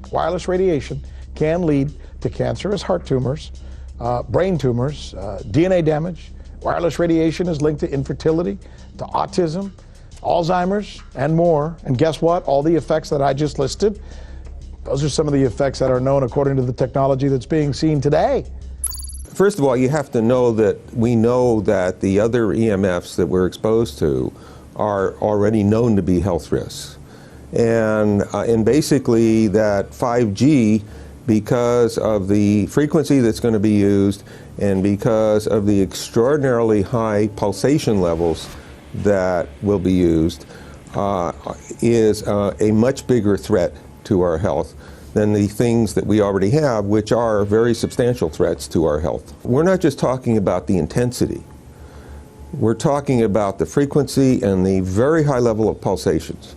Wireless radiation can lead to cancerous heart tumors, brain tumors, DNA damage. Wireless radiation is linked to infertility, to autism, Alzheimer's, and more. And guess what? All the effects that I just listed, those are some of the effects that are known according to the technology that's being seen today. First of all, you have to know that we know that the other EMFs that we're exposed to are already known to be health risks. And basically that 5G, because of the frequency that's going to be used and because of the extraordinarily high pulsation levels that will be used, is a much bigger threat to our health than the things that we already have, which are very substantial threats to our health. We're not just talking about the intensity. We're talking about the frequency and the very high level of pulsations.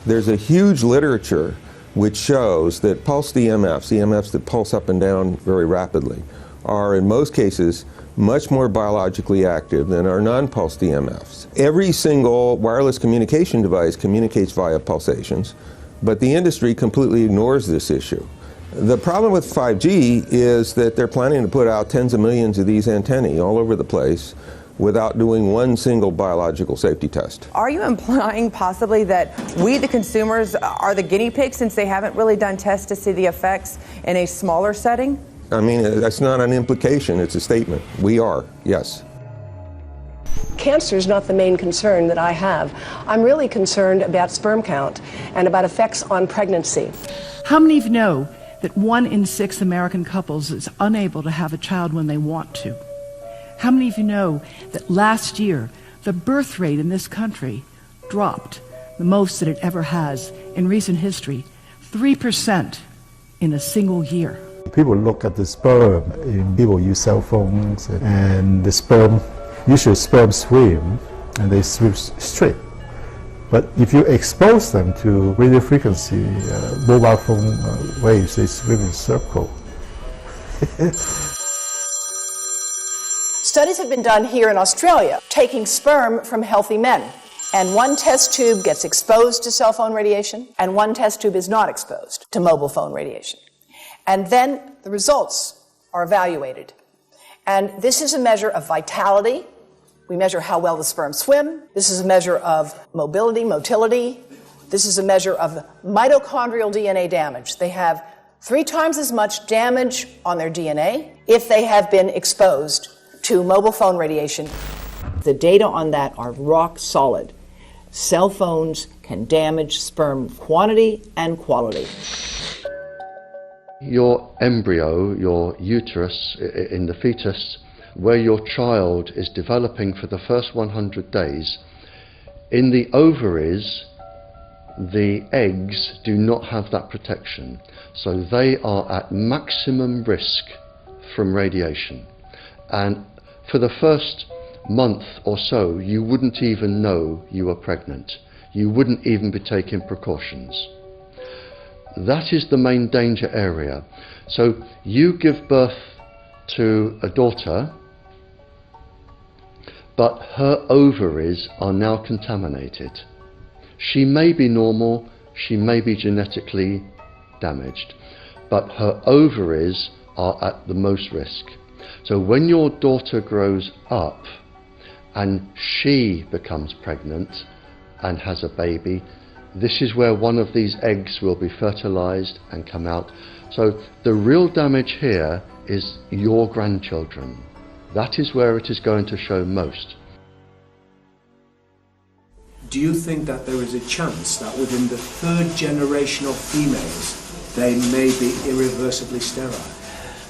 There's a huge literature which shows that pulsed EMFs, EMFs that pulse up and down very rapidly, are in most cases much more biologically active than our non-pulsed EMFs. Every single wireless communication device communicates via pulsations, but the industry completely ignores this issue. The problem with 5G is that they're planning to put out tens of millions of these antennae all over the place without doing one single biological safety test. Are you implying possibly that we, the consumers, are the guinea pigs since they haven't really done tests to see the effects in a smaller setting? I mean, that's not an implication, it's a statement. We are, yes. Cancer is not the main concern that I have. I'm really concerned about sperm count and about effects on pregnancy. How many of you know that 1 in 6 American couples is unable to have a child when they want to? How many of you know that last year the birth rate in this country dropped the most that it ever has in recent history, 3% in a single year? People look at the sperm, and people use cell phones, and the sperm, usually sperm swim, and they swim straight. But if you expose them to radio frequency, mobile phone waves, they swim in circle. Studies have been done here in Australia, taking sperm from healthy men. And one test tube gets exposed to cell phone radiation, and one test tube is not exposed to mobile phone radiation. And then the results are evaluated. And this is a measure of vitality. We measure how well the sperm swim. This is a measure of motility. This is a measure of mitochondrial DNA damage. They have 3 times as much damage on their DNA if they have been exposed to mobile phone radiation. The data on that are rock solid. Cell phones can damage sperm quantity and quality. Your embryo, your uterus in the fetus, where your child is developing for the first 100 days, in the ovaries, the eggs do not have that protection. So they are at maximum risk from radiation. And for the first month or so, you wouldn't even know you were pregnant. You wouldn't even be taking precautions. That is the main danger area. So you give birth to a daughter, but her ovaries are now contaminated. She may be normal, she may be genetically damaged, but her ovaries are at the most risk. So when your daughter grows up, and she becomes pregnant and has a baby, this is where one of these eggs will be fertilized and come out. So the real damage here is your grandchildren. That is where it is going to show most. Do you think that there is a chance that within the third generation of females, they may be irreversibly sterile?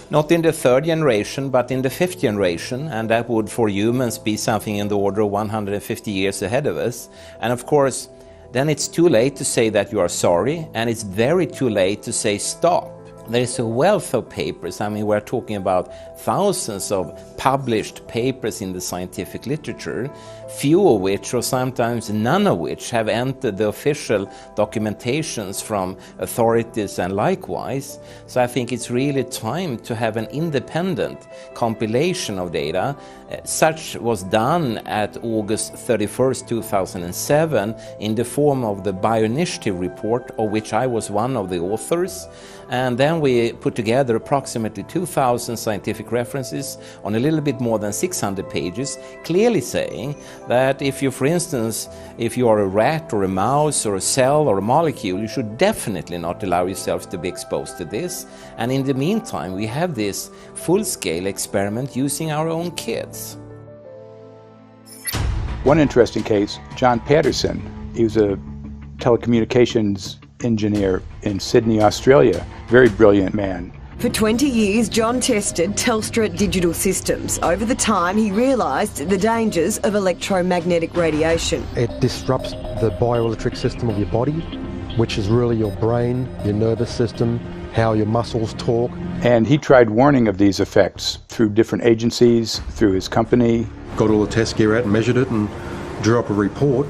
Not in the third generation, but in the fifth generation, and that would for humans be something in the order of 150 years ahead of us. And of course, then it's too late to say that you are sorry, and it's very too late to say stop. There is a wealth of papers. I mean, we're talking about thousands of published papers in the scientific literature, few of which, or sometimes none of which, have entered the official documentations from authorities and likewise. So I think it's really time to have an independent compilation of data. Such was done at August 31st, 2007 in the form of the Bioinitiative report, of which I was one of the authors. And then we put together approximately 2,000 scientific references on a little bit more than 600 pages, clearly saying that if you, for instance, if you are a rat or a mouse or a cell or a molecule, you should definitely not allow yourself to be exposed to this. And in the meantime, we have this full-scale experiment using our own kids. One interesting case, John Patterson, he was a telecommunications engineer in Sydney, Australia. Very brilliant man. For 20 years, John tested Telstra digital systems. Over the time, he realised the dangers of electromagnetic radiation. It disrupts the bioelectric system of your body, which is really your brain, your nervous system, how your muscles talk. And he tried warning of these effects through different agencies, through his company. Got all the test gear out and measured it and drew up a report,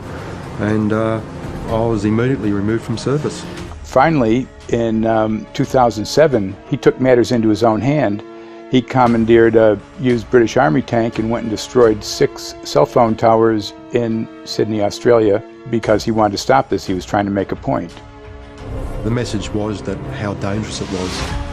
and I was immediately removed from service. Finally, in 2007, he took matters into his own hand. He commandeered a used British Army tank and went and destroyed 6 cell phone towers in Sydney, Australia, because he wanted to stop this. He was trying to make a point. The message was that how dangerous it was.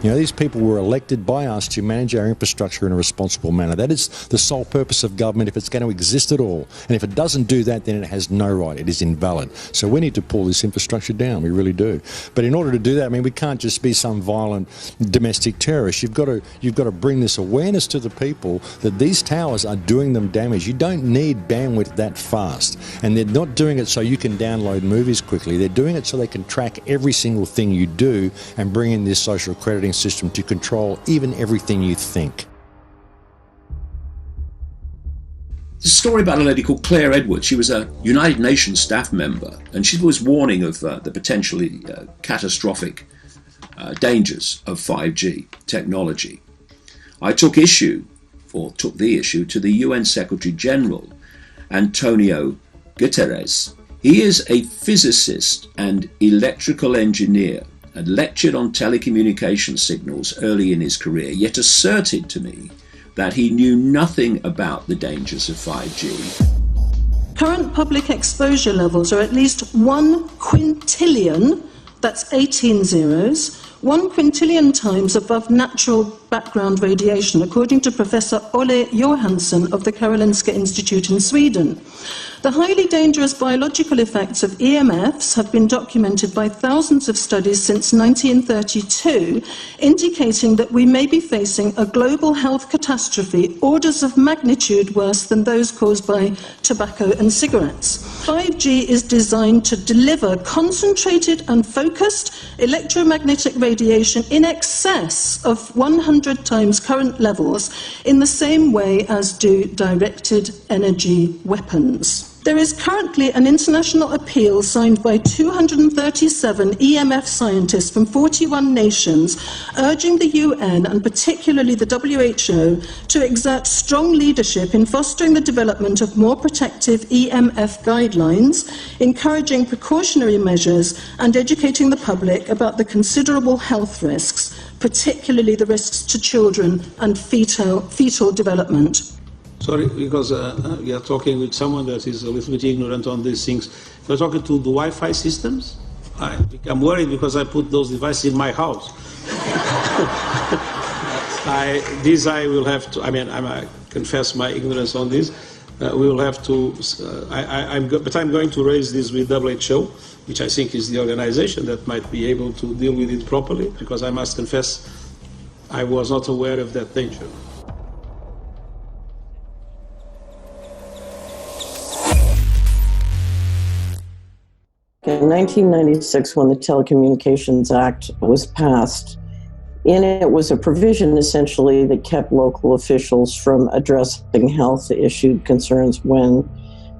You know, these people were elected by us to manage our infrastructure in a responsible manner. That is the sole purpose of government if it's going to exist at all. And if it doesn't do that, then it has no right. It is invalid. So we need to pull this infrastructure down. We really do. But in order to do that, I mean, we can't just be some violent domestic terrorist. You've got to bring this awareness to the people that these towers are doing them damage. You don't need bandwidth that fast. And they're not doing it so you can download movies quickly. They're doing it so they can track every single thing you do and bring in this social crediting system to control even everything you think. There's a story about a lady called Claire Edwards. She was a United Nations staff member, and she was warning of the potentially catastrophic dangers of 5G technology. I took the issue to the UN Secretary General, Antonio Guterres. He is a physicist and electrical engineer, and lectured on telecommunication signals early in his career, yet asserted to me that he knew nothing about the dangers of 5G. Current public exposure levels are at least 1 quintillion, that's 18 zeros, 1 quintillion times above natural background radiation, according to Professor Olle Johansson of the Karolinska Institute in Sweden. The highly dangerous biological effects of EMFs have been documented by thousands of studies since 1932, indicating that we may be facing a global health catastrophe orders of magnitude worse than those caused by tobacco and cigarettes. 5G is designed to deliver concentrated and focused electromagnetic radiation in excess of 100 times current levels in the same way as do directed energy weapons. There is currently an international appeal signed by 237 EMF scientists from 41 nations, urging the UN and particularly the WHO to exert strong leadership in fostering the development of more protective EMF guidelines, encouraging precautionary measures and educating the public about the considerable health risks, particularly the risks to children and fetal development. Sorry, because we are talking with someone that is a little bit ignorant on these things. You're talking to the Wi-Fi systems? I become worried because I put those devices in my house. I will have to, I confess my ignorance on this. We will have to, but I'm going to raise this with WHO, which I think is the organization that might be able to deal with it properly, because I must confess I was not aware of that danger. In 1996, when the Telecommunications Act was passed, in it was a provision essentially that kept local officials from addressing health issue concerns when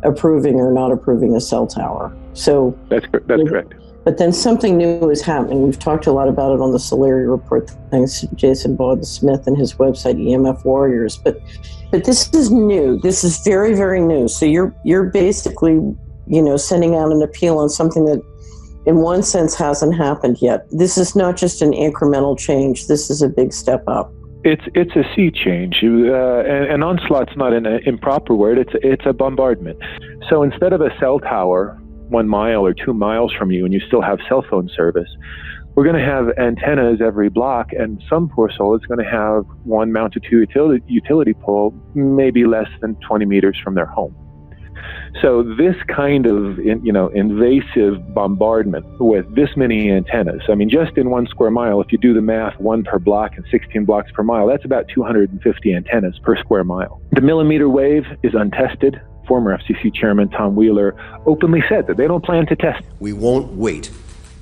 approving or not approving a cell tower. So that's correct. But then something new is happening. We've talked a lot about it on the Solari report, thanks to Jason Bowden-Smith and his website EMF Warriors. But this is new. This is very, very new. So you're basically, sending out an appeal on something that in one sense hasn't happened yet. This is not just an incremental change. This is a big step up. It's a sea change. An onslaught's not an improper word. It's a bombardment. So instead of a cell tower 1 mile or 2 miles from you and you still have cell phone service, we're going to have antennas every block, and some poor soul is going to have one mounted to a utility pole maybe less than 20 meters from their home. So this kind of, invasive bombardment with this many antennas, just in 1 square mile, if you do the math, 1 per block and 16 blocks per mile, that's about 250 antennas per square mile. The millimeter wave is untested. Former FCC Chairman Tom Wheeler openly said that they don't plan to test. We won't wait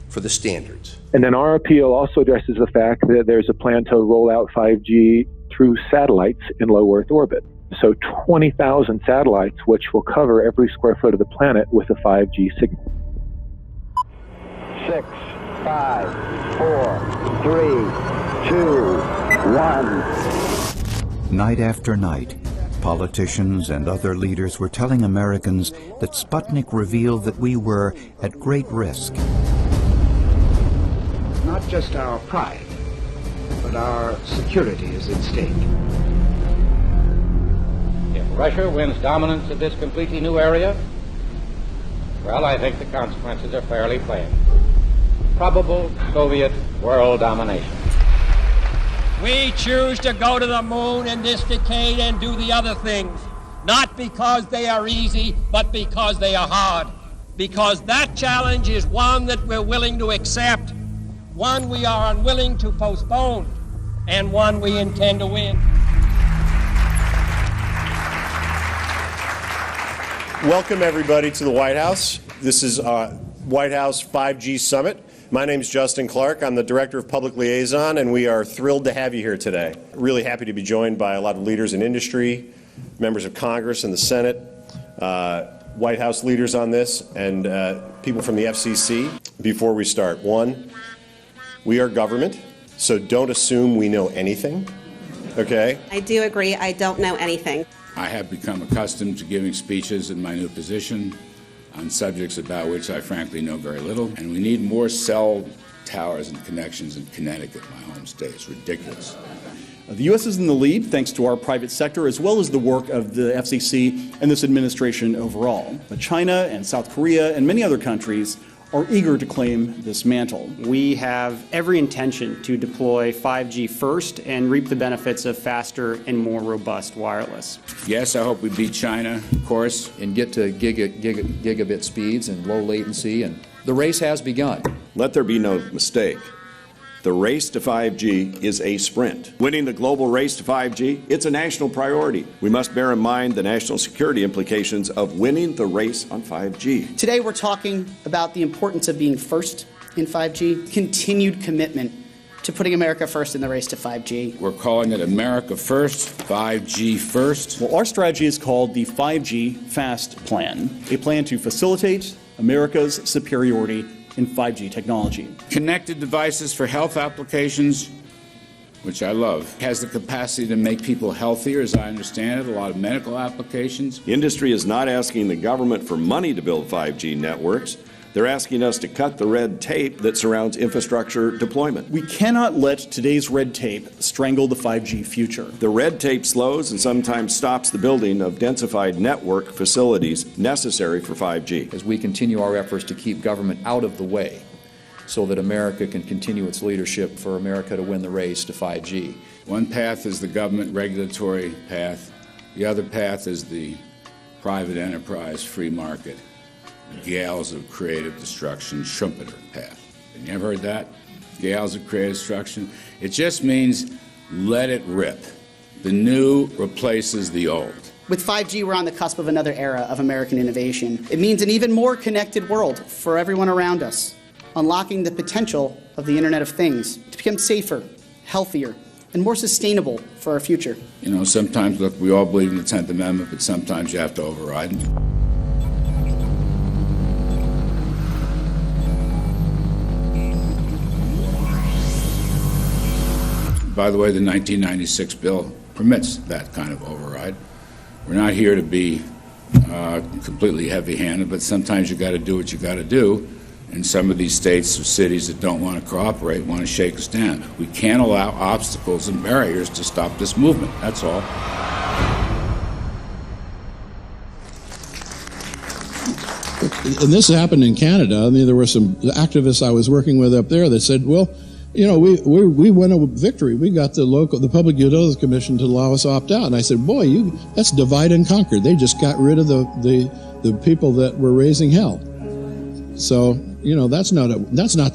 for the standards. And then our appeal also addresses the fact that there's a plan to roll out 5G through satellites in low Earth orbit. So 20,000 satellites, which will cover every square foot of the planet with a 5G signal. 6, 5, 4, 3, 2, 1. Night after night, politicians and other leaders were telling Americans that Sputnik revealed that we were at great risk. Not just our pride, but our security is at stake. If Russia wins dominance of this completely new area, well, I think the consequences are fairly plain. Probable Soviet world domination. We choose to go to the moon in this decade and do the other things, not because they are easy, but because they are hard. Because that challenge is one that we're willing to accept, one we are unwilling to postpone, and one we intend to win. Welcome, everybody, to the White House. This is White House 5G Summit. My name is Justin Clark. I'm the Director of Public Liaison, and we are thrilled to have you here today. Really happy to be joined by a lot of leaders in industry, members of Congress and the Senate, White House leaders on this, and people from the FCC. Before we start, one, we are government, so don't assume we know anything, okay? I do agree, I don't know anything. I have become accustomed to giving speeches in my new position on subjects about which I frankly know very little, and we need more cell towers and connections in Connecticut, my home state. It's ridiculous. The U.S. is in the lead thanks to our private sector as well as the work of the FCC and this administration overall. But China and South Korea and many other countries are eager to claim this mantle. We have every intention to deploy 5G first and reap the benefits of faster and more robust wireless. Yes, I hope we beat China, of course. And get to gigabit speeds and low latency, and the race has begun. Let there be no mistake. The race to 5G is a sprint. Winning the global race to 5G, it's a national priority. We must bear in mind the national security implications of winning the race on 5G. Today we're talking about the importance of being first in 5G, continued commitment to putting America first in the race to 5G. We're calling it America First, 5G First. Well, our strategy is called the 5G FAST Plan, a plan to facilitate America's superiority in 5G technology. Connected devices for health applications, which I love, has the capacity to make people healthier, as I understand it, a lot of medical applications. Industry is not asking the government for money to build 5G networks. They're asking us to cut the red tape that surrounds infrastructure deployment. We cannot let today's red tape strangle the 5G future. The red tape slows and sometimes stops the building of densified network facilities necessary for 5G. As we continue our efforts to keep government out of the way, so that America can continue its leadership for America to win the race to 5G. One path is the government regulatory path. The other path is the private enterprise free market, gales of creative destruction Schumpeter path. Have you ever heard that? Gales of creative destruction? It just means let it rip. The new replaces the old. With 5G, we're on the cusp of another era of American innovation. It means an even more connected world for everyone around us, unlocking the potential of the Internet of Things to become safer, healthier, and more sustainable for our future. You know, sometimes, look, we all believe in the 10th Amendment, but sometimes you have to override it. By the way, the 1996 bill permits that kind of override. We're not here to be completely heavy-handed, but sometimes you got to do what you got to do. And some of these states or cities that don't want to cooperate want to shake us down. We can't allow obstacles and barriers to stop this movement. That's all. And this happened in Canada. I mean, there were some activists I was working with up there that said, well, you know, we won a victory. We got the Public Utilities Commission to allow us to opt out. And I said, boy, that's divide and conquer. They just got rid of the people that were raising hell. So, you know, that's not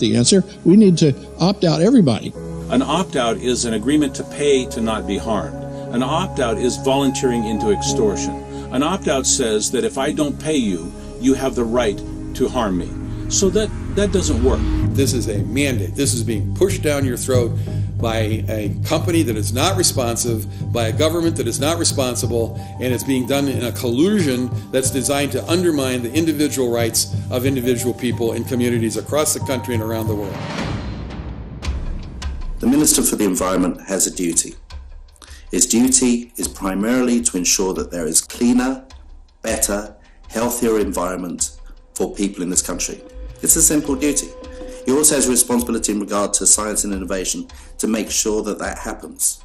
the answer. We need to opt out everybody. An opt-out is an agreement to pay to not be harmed. An opt-out is volunteering into extortion. An opt-out says that if I don't pay you, you have the right to harm me. So that doesn't work. This is a mandate. This is being pushed down your throat by a company that is not responsive, by a government that is not responsible, and it's being done in a collusion that's designed to undermine the individual rights of individual people in communities across the country and around the world. The Minister for the Environment has a duty. His duty is primarily to ensure that there is cleaner, better, healthier environment for people in this country. It's a simple duty. He also has a responsibility in regard to science and innovation to make sure that that happens.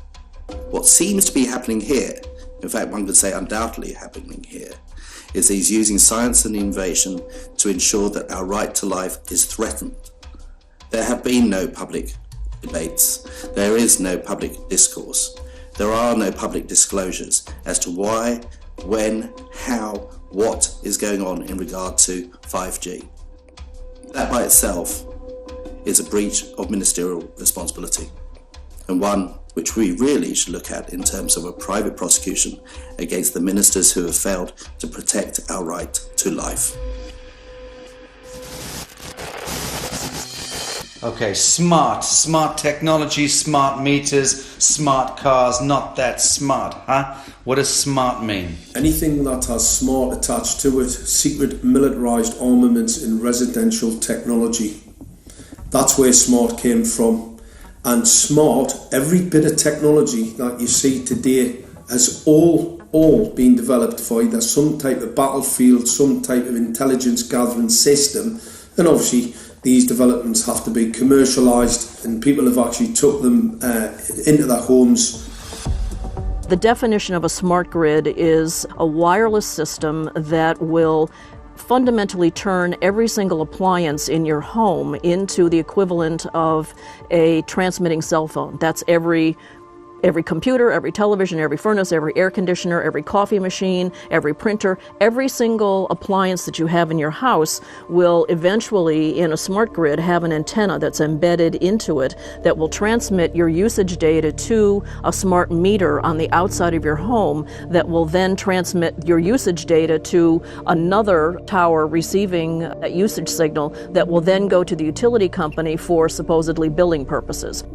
What seems to be happening here, in fact one could say undoubtedly happening here, is that he's using science and innovation to ensure that our right to life is threatened. There have been no public debates. There is no public discourse. There are no public disclosures as to why, when, how, what is going on in regard to 5G. That by itself is a breach of ministerial responsibility, and one which we really should look at in terms of a private prosecution against the ministers who have failed to protect our right to life. Okay, smart technology, smart meters, smart cars, not that smart, huh? What does smart mean? Anything that has smart attached to it, secret militarised armaments in residential technology. That's where smart came from. And smart, every bit of technology that you see today has all been developed for either some type of battlefield, some type of intelligence gathering system, and obviously these developments have to be commercialised, and people have actually took them into their homes. The definition of a smart grid is a wireless system that will fundamentally turn every single appliance in your home into the equivalent of a transmitting cell phone. That's every computer, every television, every furnace, every air conditioner, every coffee machine, every printer, every single appliance that you have in your house will eventually, in a smart grid, have an antenna that's embedded into it that will transmit your usage data to a smart meter on the outside of your home that will then transmit your usage data to another tower receiving that usage signal that will then go to the utility company for supposedly billing purposes.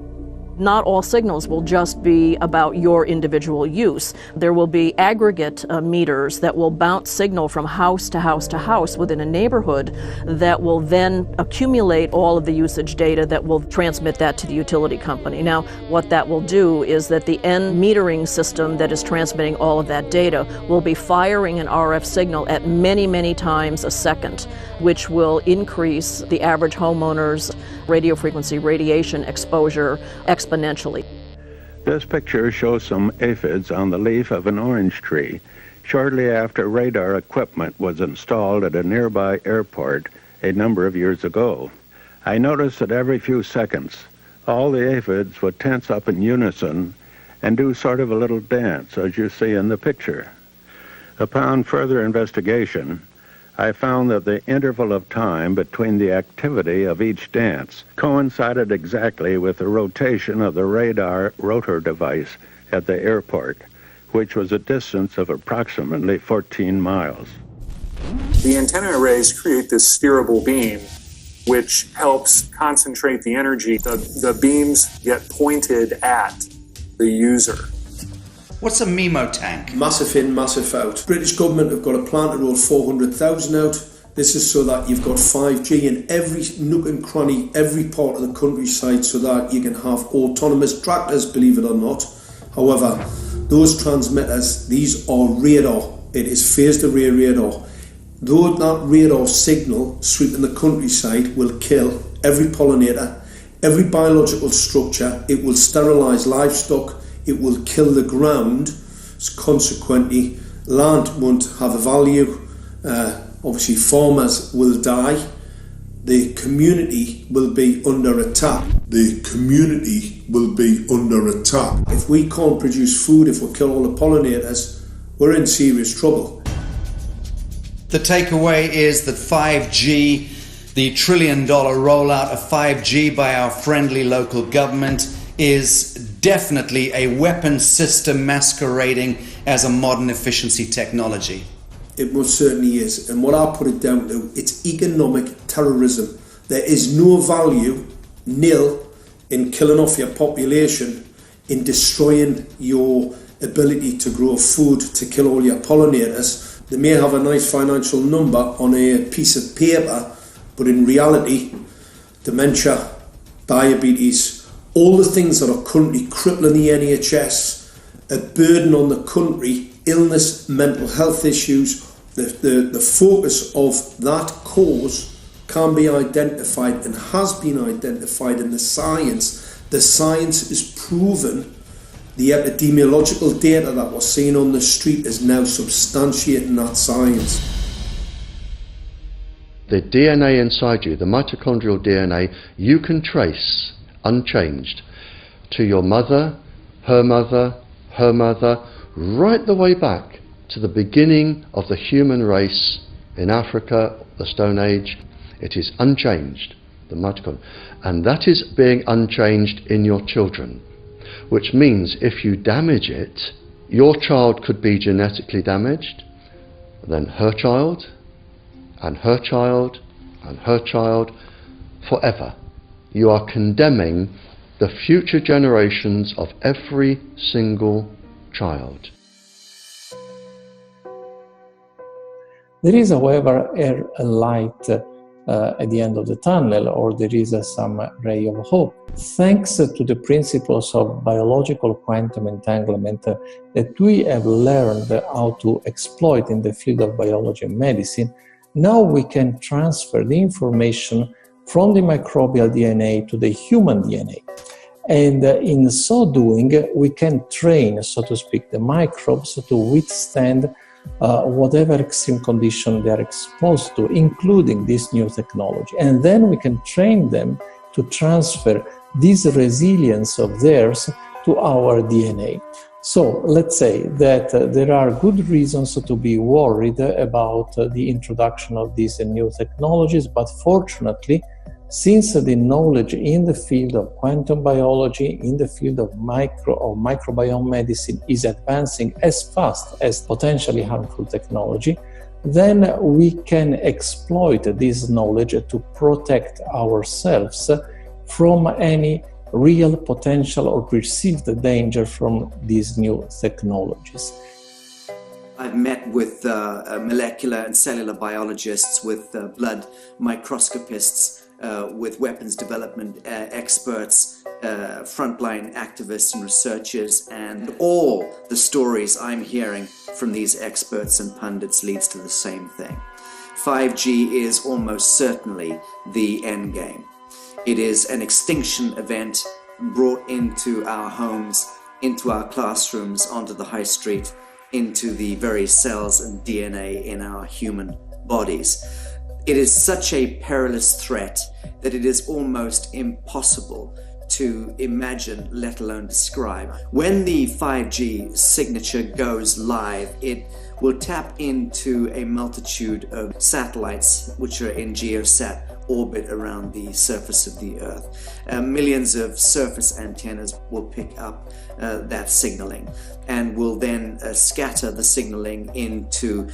Not all signals will just be about your individual use. There will be aggregate meters that will bounce signal from house to house to house within a neighborhood that will then accumulate all of the usage data that will transmit that to the utility company. Now, what that will do is that the end metering system that is transmitting all of that data will be firing an RF signal at many, many times a second, which will increase the average homeowner's radio frequency radiation exposure exponentially. This picture shows some aphids on the leaf of an orange tree shortly after radar equipment was installed at a nearby airport a number of years ago. I noticed that every few seconds, all the aphids would tense up in unison and do sort of a little dance, as you see in the picture. Upon further investigation, I found that the interval of time between the activity of each dance coincided exactly with the rotation of the radar rotor device at the airport, which was a distance of approximately 14 miles. The antenna arrays create this steerable beam, which helps concentrate the energy. The beams get pointed at the user. What's a MIMO tank? Massive in, massive out. British government have got a plan to roll 400,000 out. This is so that you've got 5G in every nook and cranny, every part of the countryside, so that you can have autonomous tractors, believe it or not. However, those transmitters, these are radar. It is phased array radar. Though that radar signal sweeping the countryside will kill every pollinator, every biological structure, it will sterilise livestock, it will kill the ground, so consequently land won't have a value, obviously farmers will die, the community will be under attack. The community will be under attack. If we can't produce food, if we kill all the pollinators, we're in serious trouble. The takeaway is that 5G, the $1 trillion rollout of 5G by our friendly local government, is definitely a weapon system masquerading as a modern efficiency technology. It most certainly is, and what I put it down to, it's economic terrorism. There is no value, nil, in killing off your population, in destroying your ability to grow food, to kill all your pollinators. They may have a nice financial number on a piece of paper, but in reality, dementia, diabetes, all the things that are currently crippling the NHS, a burden on the country, illness, mental health issues, the focus of that cause can be identified and has been identified in the science. The science is proven. The epidemiological data that we're seeing on the street is now substantiating that science. The DNA inside you, the mitochondrial DNA, you can trace unchanged to your mother, her mother, her mother, right the way back to the beginning of the human race in Africa, the Stone Age. It is unchanged, the mitochondria, and that is being unchanged in your children, which means if you damage it, your child could be genetically damaged, then her child, and her child, and her child, forever. You are condemning the future generations of every single child. There is, however, a light at the end of the tunnel, or there is some ray of hope. Thanks to the principles of biological quantum entanglement that we have learned how to exploit in the field of biology and medicine, now we can transfer the information from the microbial DNA to the human DNA. And in so doing, we can train, so to speak, the microbes to withstand whatever extreme condition they are exposed to, including this new technology. And then we can train them to transfer this resilience of theirs to our DNA. So let's say that there are good reasons to be worried about the introduction of these new technologies, but fortunately, since the knowledge in the field of quantum biology, in the field of microbiome medicine is advancing as fast as potentially harmful technology, then we can exploit this knowledge to protect ourselves from any real potential or perceived danger from these new technologies. I've met with molecular and cellular biologists, with blood microscopists, with weapons development experts, frontline activists and researchers, and all the stories I'm hearing from these experts and pundits leads to the same thing. 5G is almost certainly the end game. It is an extinction event brought into our homes, into our classrooms, onto the high street, into the very cells and DNA in our human bodies. It is such a perilous threat that it is almost impossible to imagine, let alone describe. When the 5G signature goes live, it will tap into a multitude of satellites which are in geosat orbit around the surface of the Earth. Millions of surface antennas will pick up that signaling and will then scatter the signaling into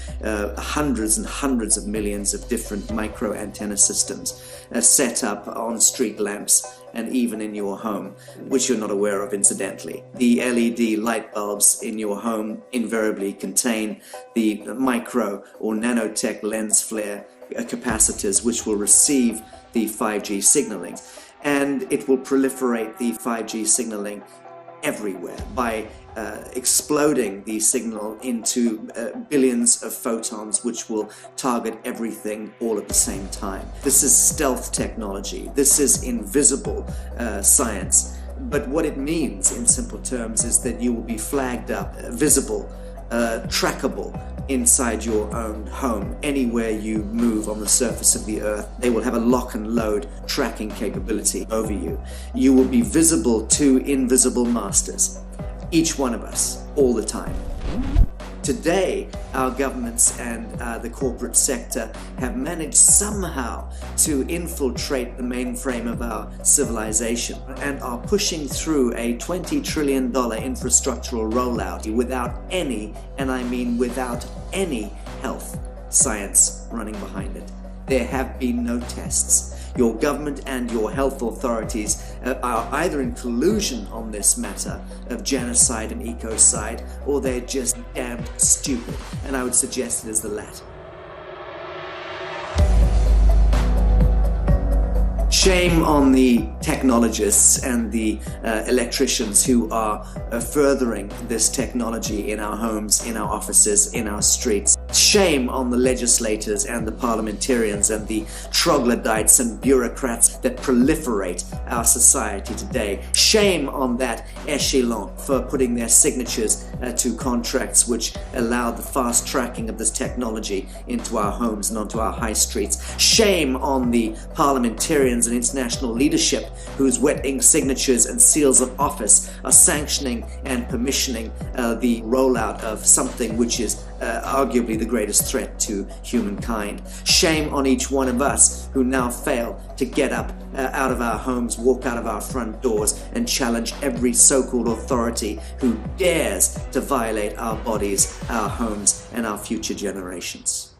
hundreds and hundreds of millions of different micro antenna systems set up on street lamps and even in your home, which you're not aware of incidentally. The LED light bulbs in your home invariably contain the micro or nanotech lens flare capacitors which will receive the 5G signaling, and it will proliferate the 5G signaling everywhere by exploding the signal into billions of photons which will target everything all at the same time. This is stealth technology. This is invisible science. But what it means in simple terms is that you will be flagged up, visible, trackable inside your own home. Anywhere you move on the surface of the Earth, they will have a lock and load tracking capability over you. You will be visible to invisible masters, each one of us, all the time. Today, our governments and the corporate sector have managed somehow to infiltrate the mainframe of our civilization and are pushing through a $20 trillion infrastructural rollout without any, and I mean without any, health science running behind it. There have been no tests. Your government and your health authorities are either in collusion on this matter of genocide and ecocide, or they're just damned stupid, and I would suggest it is the latter. Shame on the technologists and the electricians who are furthering this technology in our homes, in our offices, in our streets. Shame on the legislators and the parliamentarians and the troglodytes and bureaucrats that proliferate our society today. Shame on that echelon for putting their signatures to contracts which allow the fast tracking of this technology into our homes and onto our high streets. Shame on the parliamentarians and international leadership whose wet ink signatures and seals of office are sanctioning and permissioning the rollout of something which is arguably the greatest threat to humankind. Shame on each one of us who now fail to get up out of our homes, walk out of our front doors and challenge every so-called authority who dares to violate our bodies, our homes and our future generations.